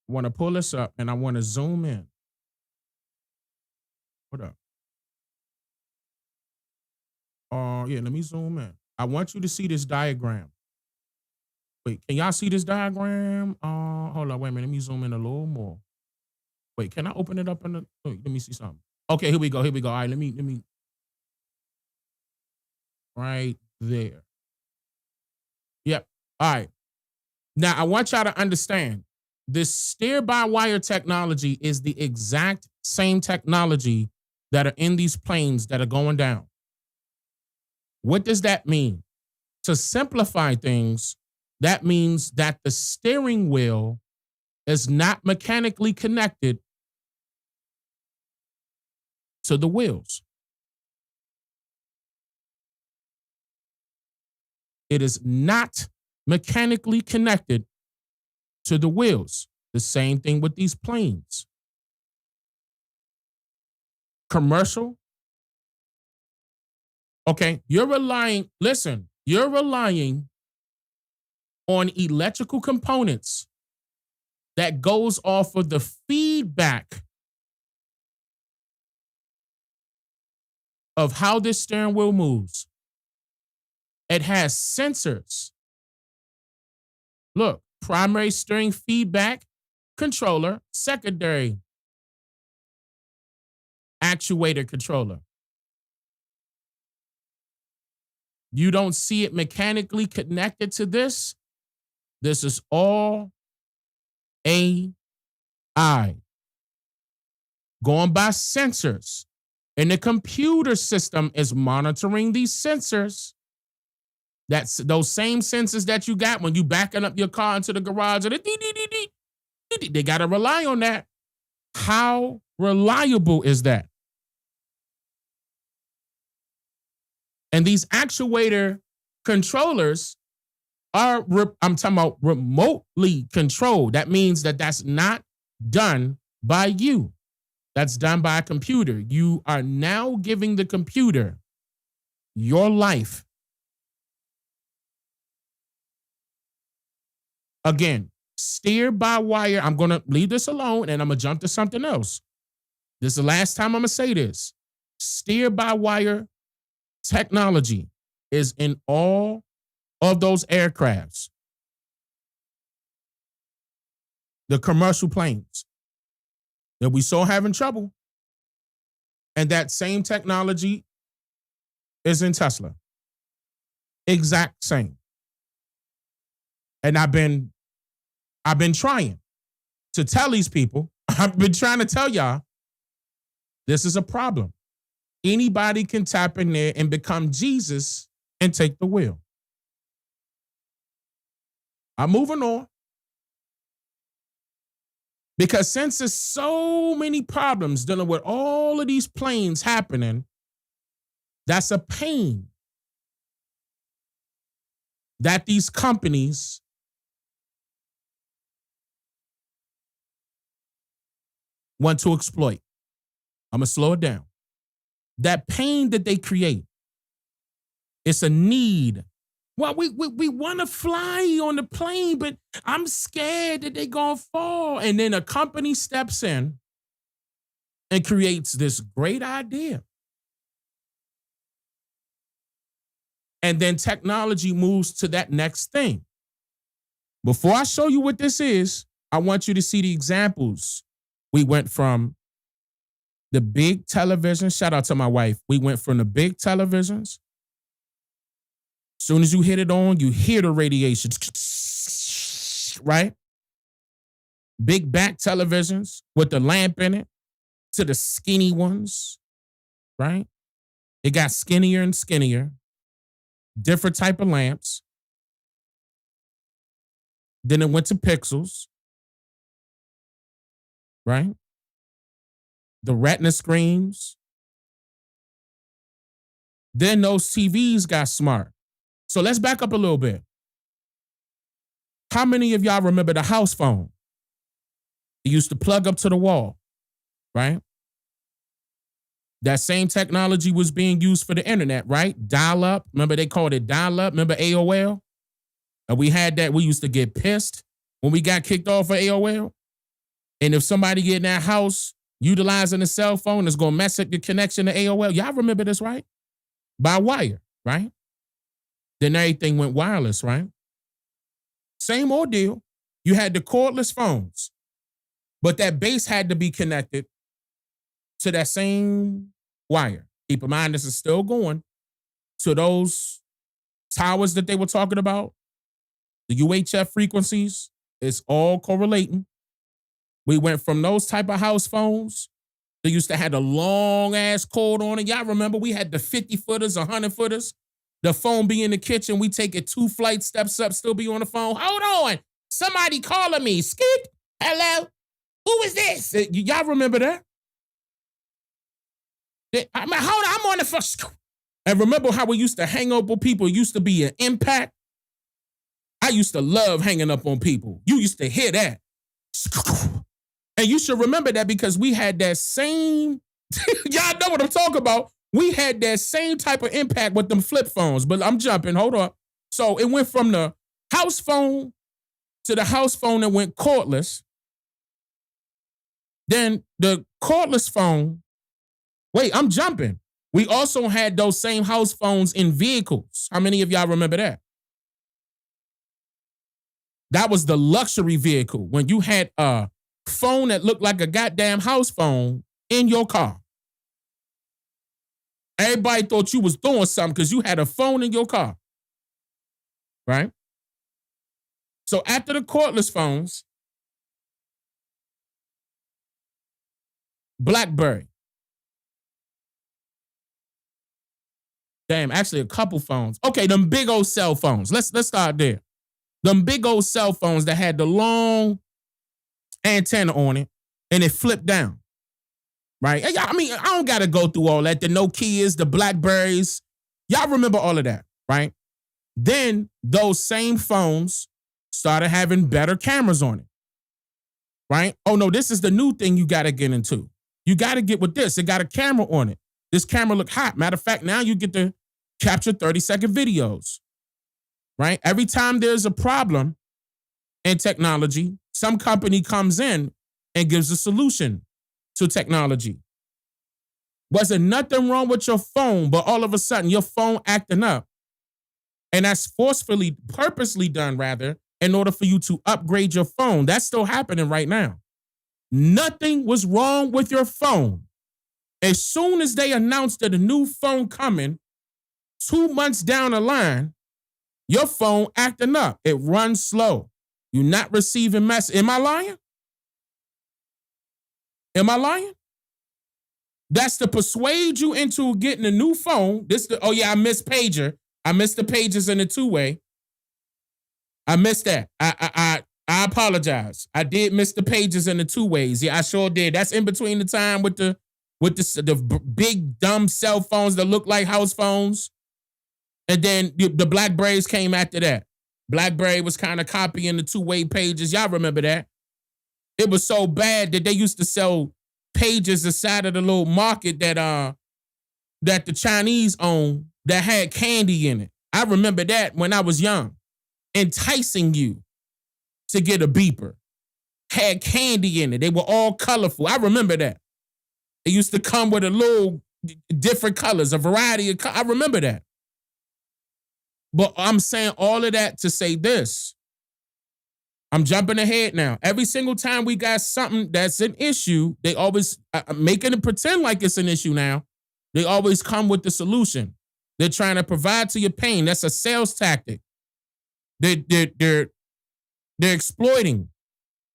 I want to pull this up and I want to zoom in. What up? Yeah, let me zoom in. I want you to see this diagram. Wait, can y'all see this diagram? Hold on, wait a minute. Let me zoom in a little more. Wait, can I open it up let me see something. Okay, here we go. All right, let me. Right there. Yep. All right. Now, I want y'all to understand this steer-by-wire technology is the exact same technology that are in these planes that are going down. What does that mean? To simplify things, that means that the steering wheel is not mechanically connected to the wheels. It is not mechanically connected to the wheels. The same thing with these planes. Commercial. Okay, you're relying on electrical components that goes off of the feedback of how this steering wheel moves. It has sensors. Look, primary steering feedback controller, secondary actuator controller. You don't see it mechanically connected to this. This is all AI. Going by sensors. And the computer system is monitoring these sensors. That's those same sensors that you got when you backing up your car into the garage. And they got to rely on that. How reliable is that? And these actuator controllers are, I'm talking about remotely controlled. That means that that's not done by you. That's done by a computer. You are now giving the computer your life. Again, steer by wire. I'm going to leave this alone and I'm going to jump to something else. This is the last time I'm going to say this. Steer by wire technology is in all of those aircrafts. The commercial planes that we saw having trouble. And that same technology is in Tesla. Exact same. And I've been trying to tell these people, I've been trying to tell y'all, this is a problem. Anybody can tap in there and become Jesus and take the wheel. I'm moving on. Because since there's so many problems dealing with all of these planes happening, that's a pain that these companies want to exploit. I'm going to slow it down. That pain that they create, it's a need. Well, we want to fly on the plane, but I'm scared that they're going to fall. And then a company steps in and creates this great idea. And then technology moves to that next thing. Before I show you what this is, I want you to see the examples. We went from the big television. Shout out to my wife. We went from the big televisions. As soon as you hit it on, you hear the radiation, right? Big back televisions with the lamp in it to the skinny ones, right? It got skinnier and skinnier, different type of lamps. Then it went to pixels. right? The retina screens. Then those TVs got smart. So let's back up a little bit. How many of y'all remember the house phone? It used to plug up to the wall, right? That same technology was being used for the internet, right? Dial up. Remember they called it dial up? Remember AOL? And we had that. We used to get pissed when we got kicked off of AOL. And if somebody get in that house utilizing a cell phone, it's going to mess up your connection to AOL. Y'all remember this, right? By wire, right? Then everything went wireless, right? Same ordeal. You had the cordless phones, but that base had to be connected to that same wire. Keep in mind, this is still going to those towers that they were talking about, the UHF frequencies. It's all correlating. We went from those type of house phones. They used to have the long ass cord on it. Y'all remember we had the 50 footers, 100 footers. The phone be in the kitchen. We take it 2 flight steps up, still be on the phone. Hold on. Somebody calling me. Skip. Hello. Who is this? Y'all remember that? Hold on. I'm on the phone. And remember how we used to hang up with people? It used to be an impact. I used to love hanging up on people. You used to hear that. And you should remember that because we had that same, y'all know what I'm talking about. We had that same type of impact with them flip phones, but I'm jumping, hold on. So it went from the house phone to the house phone that went cordless. Then the cordless phone, wait, I'm jumping. We also had those same house phones in vehicles. How many of y'all remember that? That was the luxury vehicle when you had a phone that looked like a goddamn house phone in your car. Everybody thought you was doing something because you had a phone in your car, right? So after the cordless phones, BlackBerry. Damn, actually a couple phones. Okay, them big old cell phones. Let's start there. Them big old cell phones that had the long antenna on it and it flipped down. Right? I mean, I don't got to go through all that. The Nokias, the Blackberries. Y'all remember all of that, right? Then those same phones started having better cameras on it, right? Oh, no, this is the new thing you got to get into. You got to get with this. It got a camera on it. This camera look hot. Matter of fact, now you get to capture 30-second videos, right? Every time there's a problem in technology, some company comes in and gives a solution to technology. Wasn't nothing wrong with your phone, but all of a sudden your phone acting up. And that's purposely done rather, in order for you to upgrade your phone. That's still happening right now. Nothing was wrong with your phone. As soon as they announced that a new phone coming, 2 months down the line, your phone acting up. It runs slow. You're not receiving messages. Am I lying? Am I lying? That's to persuade you into getting a new phone. Oh yeah, I missed pager. I missed the pages in the 2-way. I missed that. I apologize. I did miss the pages in the 2-ways. Yeah, I sure did. That's in between the time with the big dumb cell phones that look like house phones. And then the Blackberries came after that. BlackBerry was kind of copying the 2-way pages. Y'all remember that? It was so bad that they used to sell pages aside of the little market that the Chinese owned that had candy in it. I remember that when I was young. Enticing you to get a beeper. Had candy in it. They were all colorful. I remember that. They used to come with a little different colors, a variety of colors. I remember that. But I'm saying all of that to say this. I'm jumping ahead now. Every single time we got something that's an issue, they always making it pretend like it's an issue now. They always come with the solution. They're trying to provide to your pain. That's a sales tactic. They're exploiting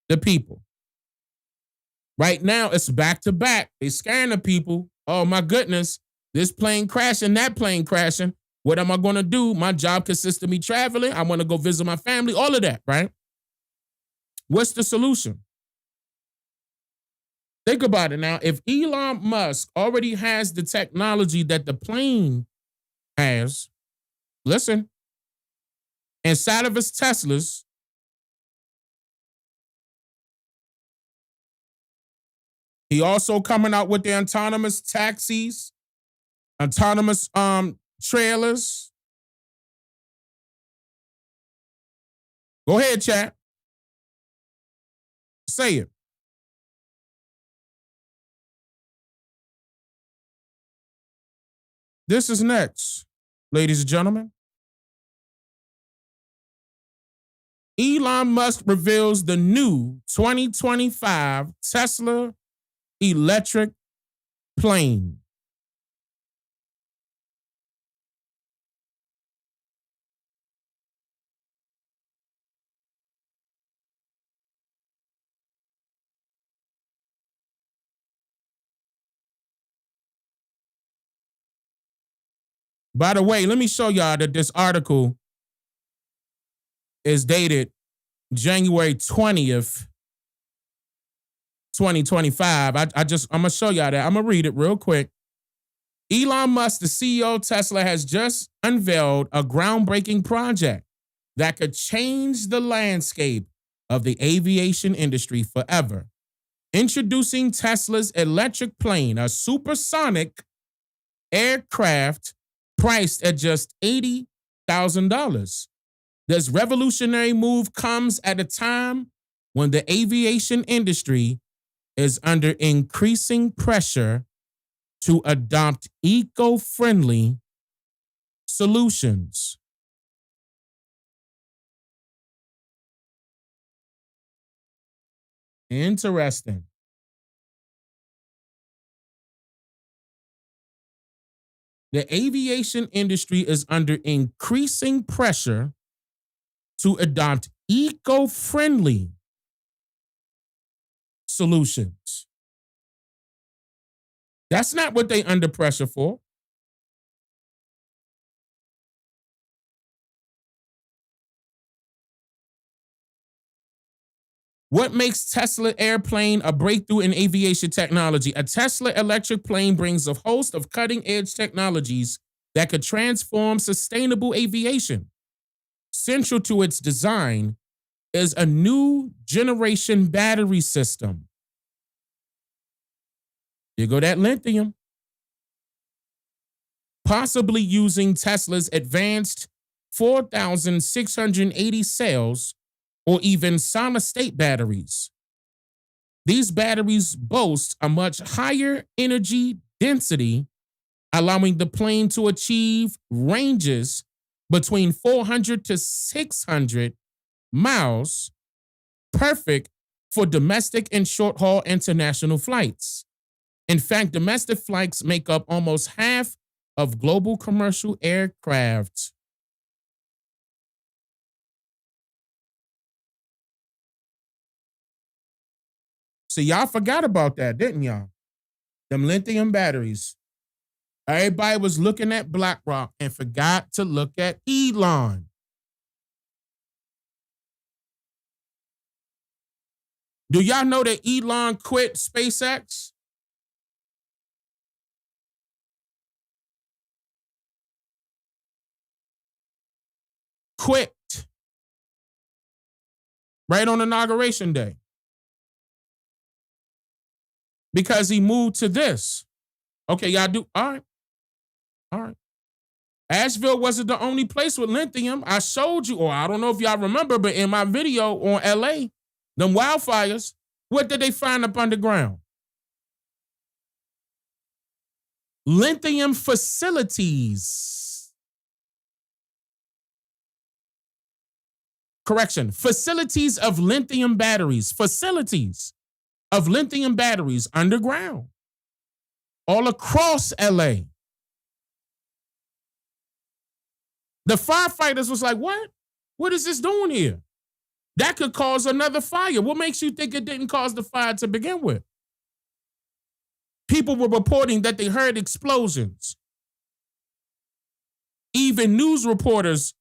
the people. Right now, it's back to back. They're scaring the people. Oh my goodness, this plane crashing, that plane crashing. What am I going to do? My job consists of me traveling. I want to go visit my family. All of that, right? What's the solution? Think about it now. If Elon Musk already has the technology that the plane has, listen, inside of his Teslas, he also coming out with the autonomous taxis, autonomous trailers. Go ahead, chat. Say it. This is next, ladies and gentlemen. Elon Musk reveals the new 2025 Tesla electric plane. By the way, let me show y'all that this article is dated January 20th, 2025. I'm gonna show y'all that. I'm gonna read it real quick. Elon Musk, the CEO of Tesla, has just unveiled a groundbreaking project that could change the landscape of the aviation industry forever. Introducing Tesla's electric plane, a supersonic aircraft priced at just $80,000. This revolutionary move comes at a time when the aviation industry is under increasing pressure to adopt eco-friendly solutions. Interesting. The aviation industry is under increasing pressure to adopt eco-friendly solutions. That's not what they under pressure for. What makes Tesla airplane a breakthrough in aviation technology? A Tesla electric plane brings a host of cutting-edge technologies that could transform sustainable aviation. Central to its design is a new generation battery system. There go that lithium. Possibly using Tesla's advanced 4,680 cells or even solid-state batteries. These batteries boast a much higher energy density, allowing the plane to achieve ranges between 400 to 600 miles, perfect for domestic and short-haul international flights. In fact, domestic flights make up almost half of global commercial aircraft. So y'all forgot about that, didn't y'all? Them lithium batteries. Everybody was looking at BlackRock and forgot to look at Elon. Do y'all know that Elon quit SpaceX? Quit. Right on Inauguration Day. Because he moved to this. Okay, y'all do. All right. All right. Asheville wasn't the only place with lithium. I showed you, or I don't know if y'all remember, but in my video on LA, them wildfires, what did they find up underground? Lithium facilities. Correction, facilities of lithium batteries. Facilities of lithium batteries underground. All across LA. The firefighters was like, what? What is this doing here? That could cause another fire. What makes you think it didn't cause the fire to begin with? People were reporting that they heard explosions. Even news reporters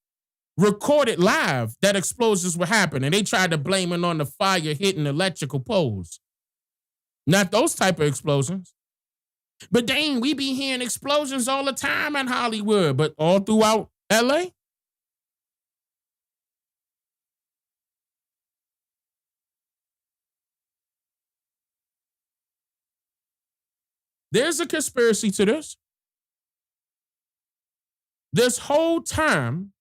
recorded live that explosions were happening. They tried to blame it on the fire hitting electrical poles. Not those type of explosions. But Dane, we be hearing explosions all the time in Hollywood, but all throughout LA? There's a conspiracy to this. This whole time,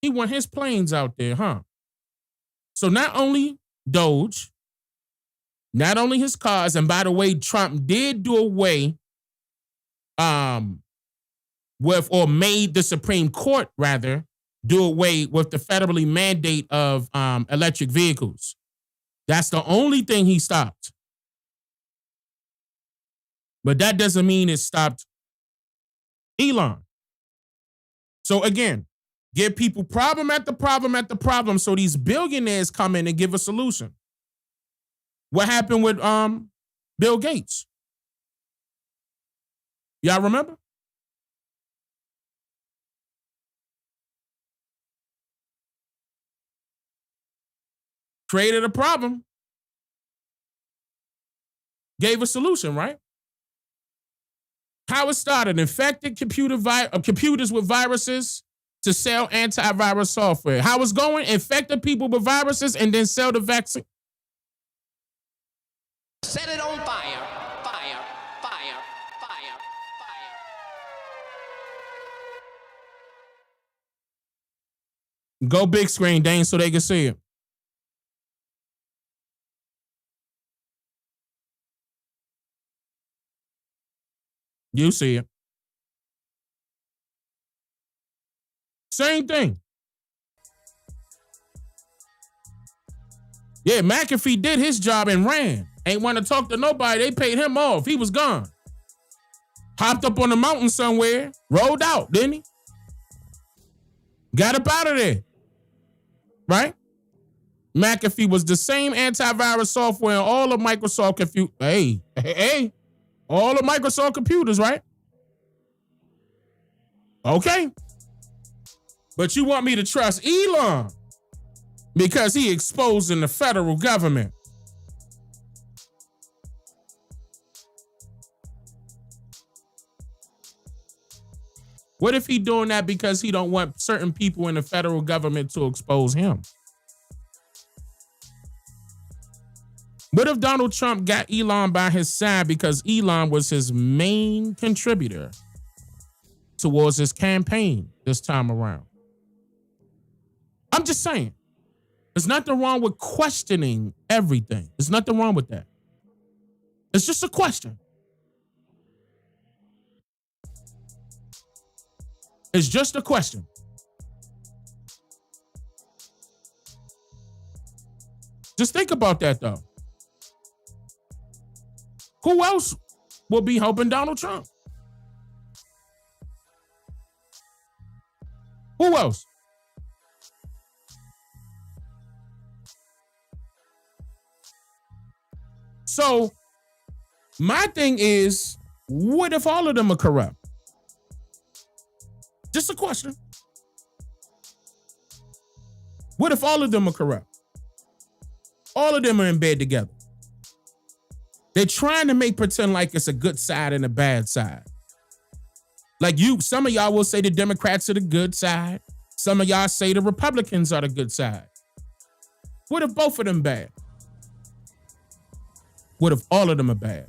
he want his planes out there, huh? So not only Doge, not only his cars, and by the way, Trump did do away with, or made the Supreme Court rather, do away with the federally mandate of electric vehicles. That's the only thing he stopped. But that doesn't mean it stopped Elon. So again, give people problem at the problem so these billionaires come in and give a solution. What happened with Bill Gates? Y'all remember? Created a problem. Gave a solution, right? How it started, infected computers with viruses to sell antivirus software. How it's going, infected people with viruses and then sell the vaccine. Set it on fire, fire, fire, fire, fire. Go big screen, Dane, so they can see it. You see it. Same thing. Yeah, McAfee did his job and ran. Ain't want to talk to nobody. They paid him off. He was gone. Hopped up on the mountain somewhere. Rolled out, didn't he? Got up out of there. Right? McAfee was the same antivirus software in all of Microsoft Hey. All of Microsoft computers, right? Okay. But you want me to trust Elon because he exposing the federal government. What if he doing that because he don't want certain people in the federal government to expose him? What if Donald Trump got Elon by his side because Elon was his main contributor towards his campaign this time around? I'm just saying. There's nothing wrong with questioning everything. There's nothing wrong with that. It's just a question. It's just a question. Just think about that, though. Who else will be helping Donald Trump? Who else? So, my thing is, what if all of them are corrupt? Just a question. What if all of them are corrupt? All of them are in bed together. They're trying to pretend like it's a good side and a bad side. Like some of y'all will say the Democrats are the good side. Some of y'all say the Republicans are the good side. What if both of them bad? What if all of them are bad?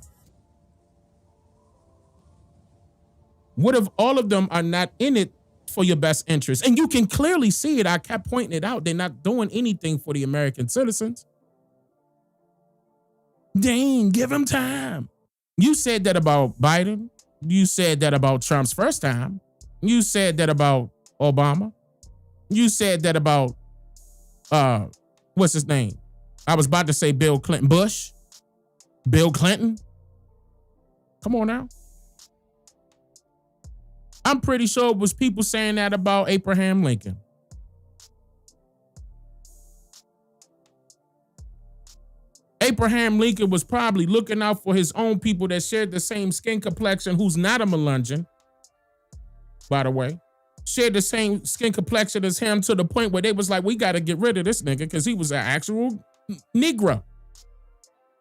What if all of them are not in it for your best interest? And you can clearly see it. I kept pointing it out. They're not doing anything for the American citizens. Dane, give him time. You said that about Biden. You said that about Trump's first time. You said that about Obama. You said that about, what's his name? I was about to say Bill Clinton. Bush. Bill Clinton. Come on now. I'm pretty sure it was people saying that about Abraham Lincoln. Abraham Lincoln was probably looking out for his own people that shared the same skin complexion, who's not a Melungeon, by the way. Shared the same skin complexion as him to the point where they was like, we got to get rid of this nigga because he was an actual Negro.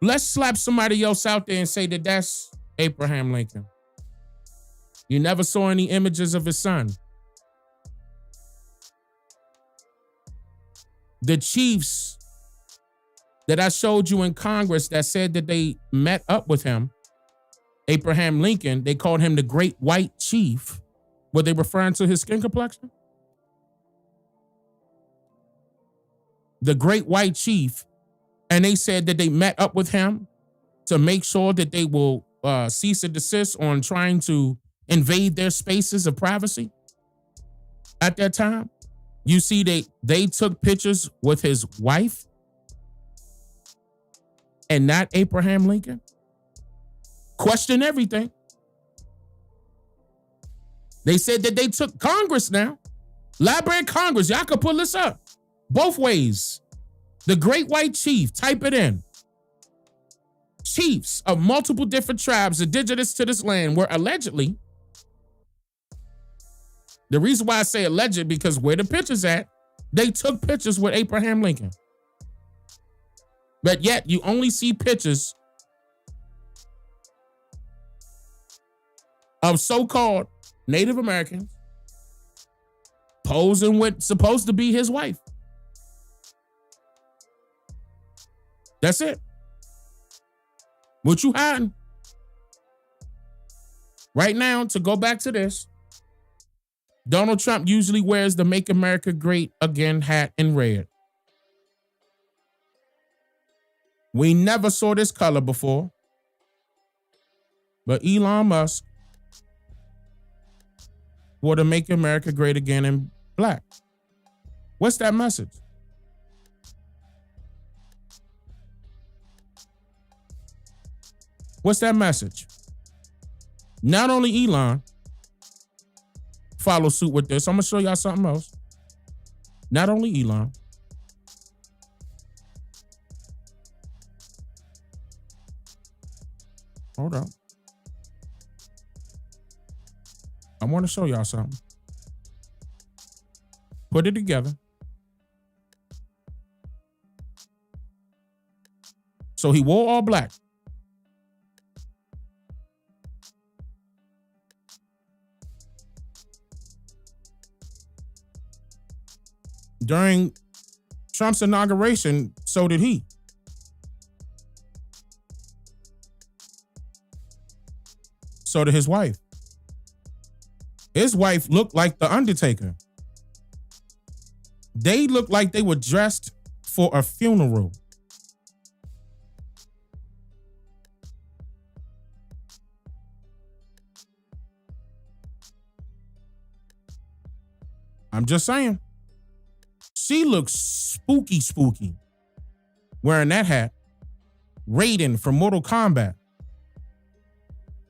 Let's slap somebody else out there and say that that's Abraham Lincoln. You never saw any images of his son. The chiefs that I showed you in Congress that said that they met up with him, Abraham Lincoln, they called him the Great White Chief. Were they referring to his skin complexion? The Great White Chief. And they said that they met up with him to make sure that they will cease and desist on trying to invade their spaces of privacy at that time. You see, they took pictures with his wife and not Abraham Lincoln. Question everything. They said that they took Congress now. Library of Congress, y'all can pull this up. Both ways. The Great White Chief, type it in. Chiefs of multiple different tribes indigenous to this land were allegedly, the reason why I say alleged, because where the pictures at, they took pictures with Abraham Lincoln. But yet you only see pictures of so-called Native Americans posing with supposed to be his wife. That's it. What you hiding? Right now, to go back to this, Donald Trump usually wears the Make America Great Again hat in red. We never saw this color before. But Elon Musk wore the Make America Great Again in black. What's that message? What's that message? Not only Elon follow suit with this. I'm going to show y'all something else. Not only Elon. Hold on. I want to show y'all something. Put it together. So he wore all black. During Trump's inauguration, so did he. So did his wife. His wife looked like the Undertaker. They looked like they were dressed for a funeral. I'm just saying. She looks spooky, wearing that hat. Raiden from Mortal Kombat.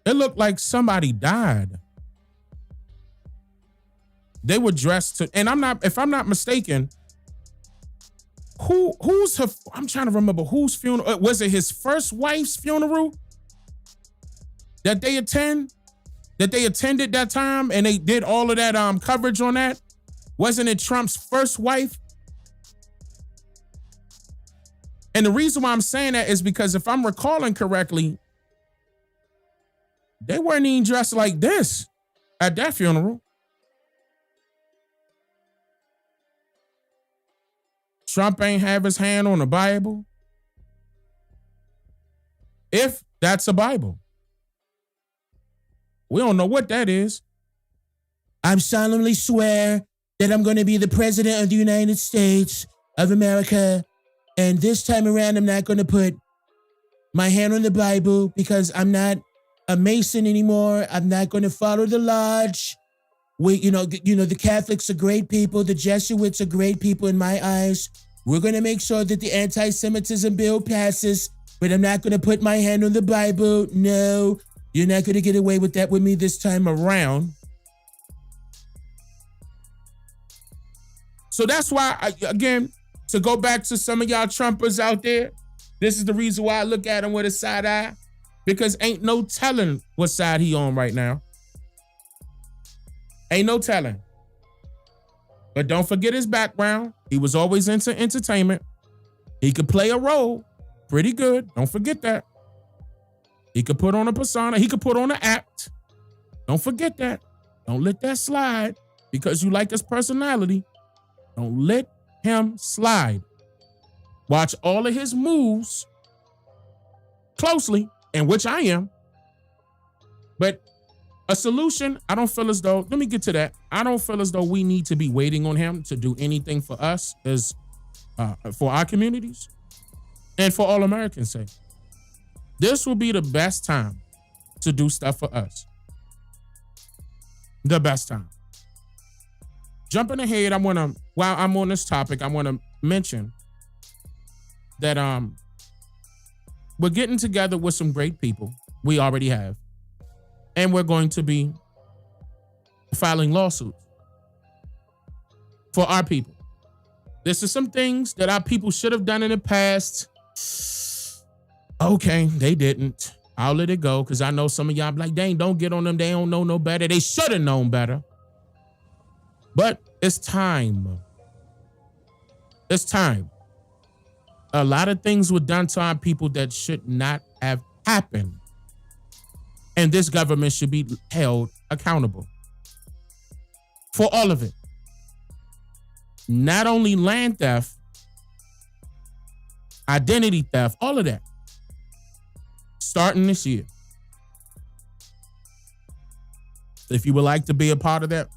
It looked like somebody died. They were dressed to, and if I'm not mistaken, who's her, I'm trying to remember whose funeral, was it his first wife's funeral that they attended that time and they did all of that coverage on that? Wasn't it Trump's first wife? And the reason why I'm saying that is because if I'm recalling correctly, they weren't even dressed like this at that funeral. Trump ain't have his hand on the Bible. If that's a Bible. We don't know what that is. I solemnly swear that I'm going to be the president of the United States of America. And this time around, I'm not going to put my hand on the Bible because I'm not a Mason anymore. I'm not going to follow the lodge. The Catholics are great people. The Jesuits are great people in my eyes. We're going to make sure that the anti-Semitism bill passes, but I'm not going to put my hand on the Bible. No, you're not going to get away with that with me this time around. So that's why, again, to go back to some of y'all Trumpers out there, this is the reason why I look at him with a side eye, because ain't no telling what side he on right now. Ain't no telling. But don't forget his background. He was always into entertainment. He could play a role. Pretty good. Don't forget that. He could put on a persona. He could put on an act. Don't forget that. Don't let that slide because you like his personality. Don't let him slide. Watch all of his moves closely, in which I am. But a solution, I don't feel as though, let me get to that. I don't feel as though we need to be waiting on him to do anything for us as for our communities and for all Americans' sake. This will be the best time to do stuff for us. The best time. Jumping ahead, while I'm on this topic, I want to mention that we're getting together with some great people. We already have. And we're going to be filing lawsuits for our people. This is some things that our people should have done in the past. Okay, they didn't. I'll let it go because I know some of y'all be like, dang, don't get on them. They don't know no better. They should have known better. But it's time. It's time. A lot of things were done to our people that should not have happened. And this government should be held accountable for all of it. Not only land theft, identity theft, all of that. Starting this year. If you would like to be a part of that,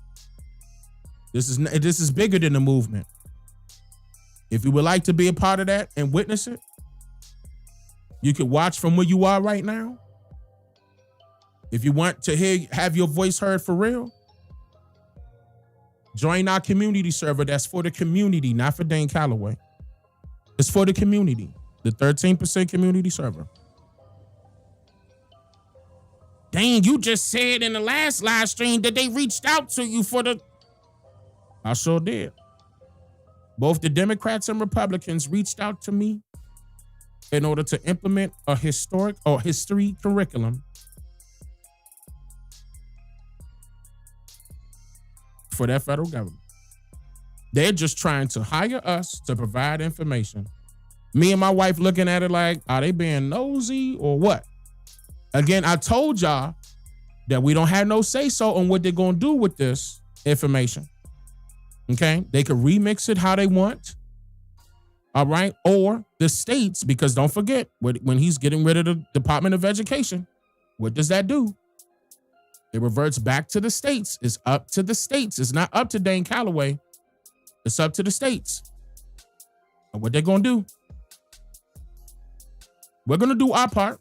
this is bigger than the movement. If you would like to be a part of that and witness it, you can watch from where you are right now. If you want to have your voice heard for real, join our community server. That's for the community, not for Dane Calloway. It's for the community, the 13% community server. Dang, you just said in the last live stream that they reached out to you for the... I sure did. Both the Democrats and Republicans reached out to me in order to implement a history curriculum for that federal government. They're just trying to hire us to provide information. Me and my wife looking at it like, are they being nosy or what? Again, I told y'all that we don't have no say-so on what they're going to do with this information. Okay? They could remix it how they want. All right? Or the states, because don't forget, when he's getting rid of the Department of Education, what does that do? It reverts back to the states. It's up to the states. It's not up to Dane Calloway. It's up to the states. And what they're going to do, we're going to do our part,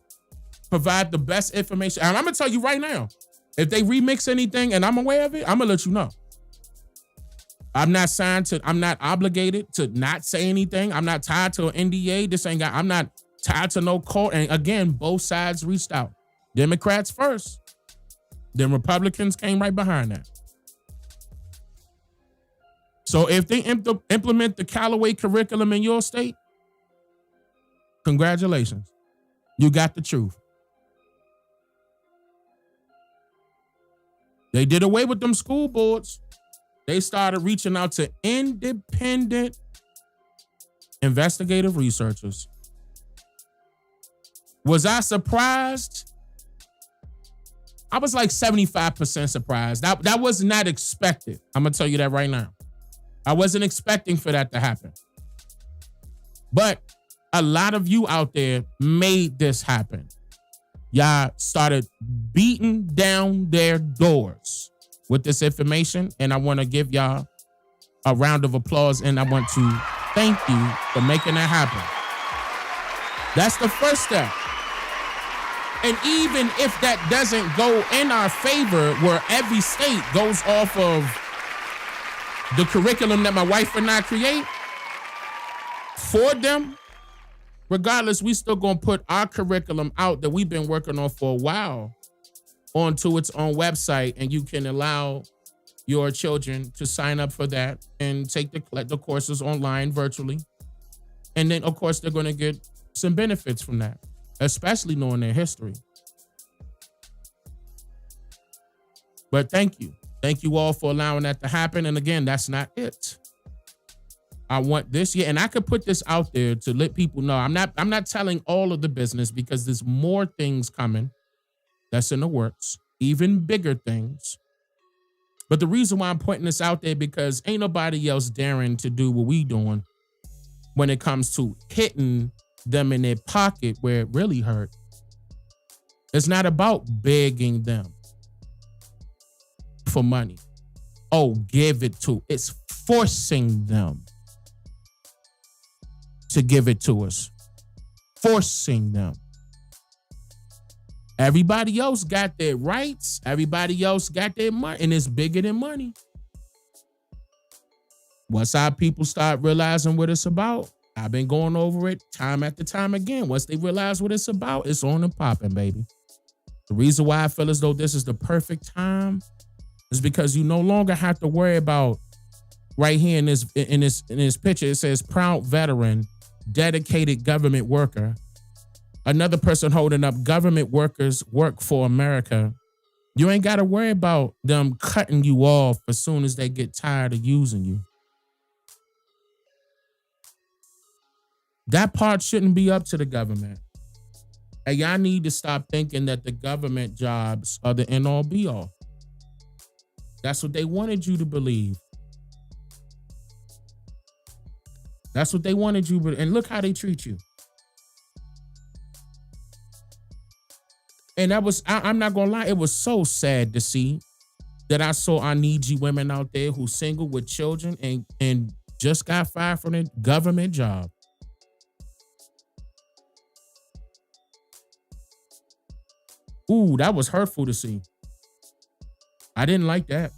provide the best information. And I'm going to tell you right now, if they remix anything and I'm aware of it, I'm going to let you know. I'm not obligated to not say anything. I'm not tied to an NDA. I'm not tied to no court. And again, both sides reached out. Democrats first. Then Republicans came right behind that. So if they implement the Callaway curriculum in your state, congratulations. You got the truth. They did away with them school boards. They started reaching out to independent investigative researchers. Was I surprised? I was like 75% surprised. That was not expected. I'm going to tell you that right now. I wasn't expecting for that to happen. But a lot of you out there made this happen. Y'all started beating down their doors with this information, and I want to give y'all a round of applause, and I want to thank you for making that happen. That's the first step. And even if that doesn't go in our favor, where every state goes off of the curriculum that my wife and I create for them, regardless, we still gonna put our curriculum out that we've been working on for a while onto its own website, and you can allow your children to sign up for that and take the courses online virtually. And then, of course, they're gonna get some benefits from that, especially knowing their history. But thank you. Thank you all for allowing that to happen. And again, that's not it. I want this year, and I could put this out there to let people know. I'm not telling all of the business because there's more things coming that's in the works, even bigger things. But the reason why I'm putting this out there because ain't nobody else daring to do what we doing when it comes to hitting them in their pocket where it really hurt. It's not about begging them for money. Oh, give it to. It's forcing them to give it to us. Forcing them. Everybody else got their rights. Everybody else got their money. And it's bigger than money. Once our people start realizing what it's about, I've been going over it time after time again. Once they realize what it's about, it's on and popping, baby. The reason why I feel as though this is the perfect time is because you no longer have to worry about right here in this picture. It says proud veteran, dedicated government worker. Another person holding up government workers work for America. You ain't got to worry about them cutting you off as soon as they get tired of using you. That part shouldn't be up to the government. And y'all need to stop thinking that the government jobs are the end all be all. That's what they wanted you to believe. That's what they wanted you to, and look how they treat you. And that was, I'm not gonna lie, it was so sad to see that I saw our needy women out there who's single with children and just got fired from their government job. Ooh, that was hurtful to see. I didn't like that.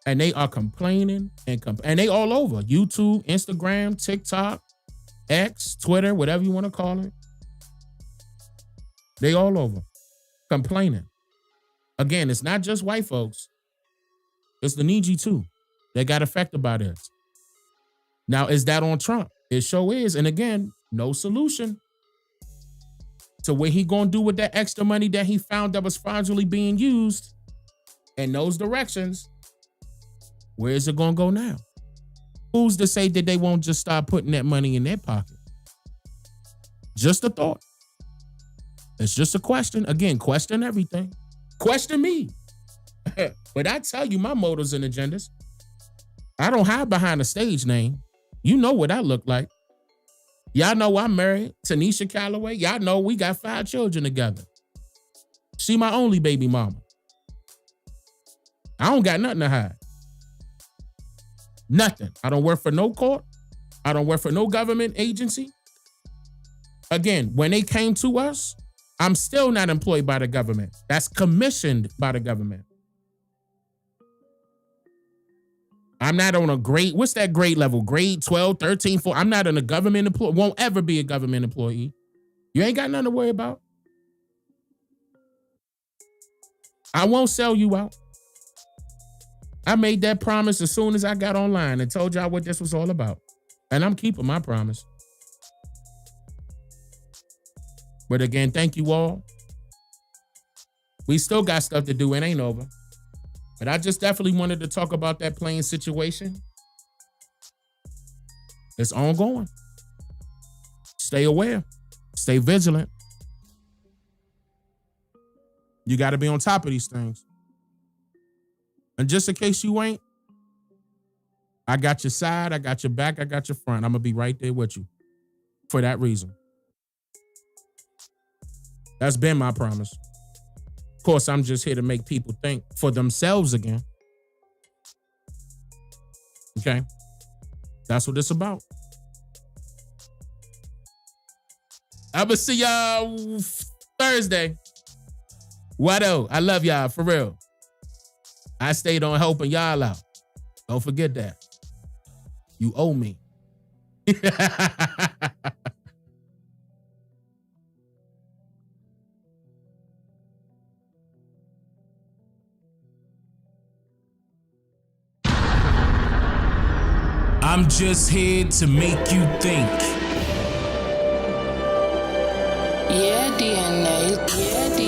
And they are complaining and they all over YouTube, Instagram, TikTok, X, Twitter, whatever you want to call it. They all over complaining. Again, it's not just white folks. It's the needy too. They got affected by this. Now, is that on Trump? It sure is. And again, no solution. So what he gonna do with that extra money that he found that was fraudulently being used in those directions? Where is it gonna go now? Who's to say that they won't just start putting that money in their pocket? Just a thought. It's just a question. Again, question everything. Question me. But I tell you my motives and agendas. I don't hide behind a stage name. You know what I look like. Y'all know I'm married to Dane Calloway. Y'all know we got 5 children together. She my only baby mama. I don't got nothing to hide. Nothing. I don't work for no court. I don't work for no government agency. Again, when they came to us, I'm still not employed by the government. That's commissioned by the government. I'm not on a grade, what's that grade level? Grade 12, 13, 14. I'm not on a government employee. Won't ever be a government employee. You ain't got nothing to worry about. I won't sell you out. I made that promise as soon as I got online and told y'all what this was all about. And I'm keeping my promise. But again, thank you all. We still got stuff to do. It ain't over. But I just definitely wanted to talk about that plane situation. It's ongoing. Stay aware. Stay vigilant. You got to be on top of these things. And just in case you ain't, I got your side, I got your back, I got your front. I'm going to be right there with you for that reason. That's been my promise. Of course, I'm just here to make people think for themselves again. Okay? That's what it's about. I will see y'all Thursday. Wado, I love y'all, for real. I stayed on helping y'all out. Don't forget that. You owe me. I'm just here to make you think. Yeah, DNA. Yeah, DNA.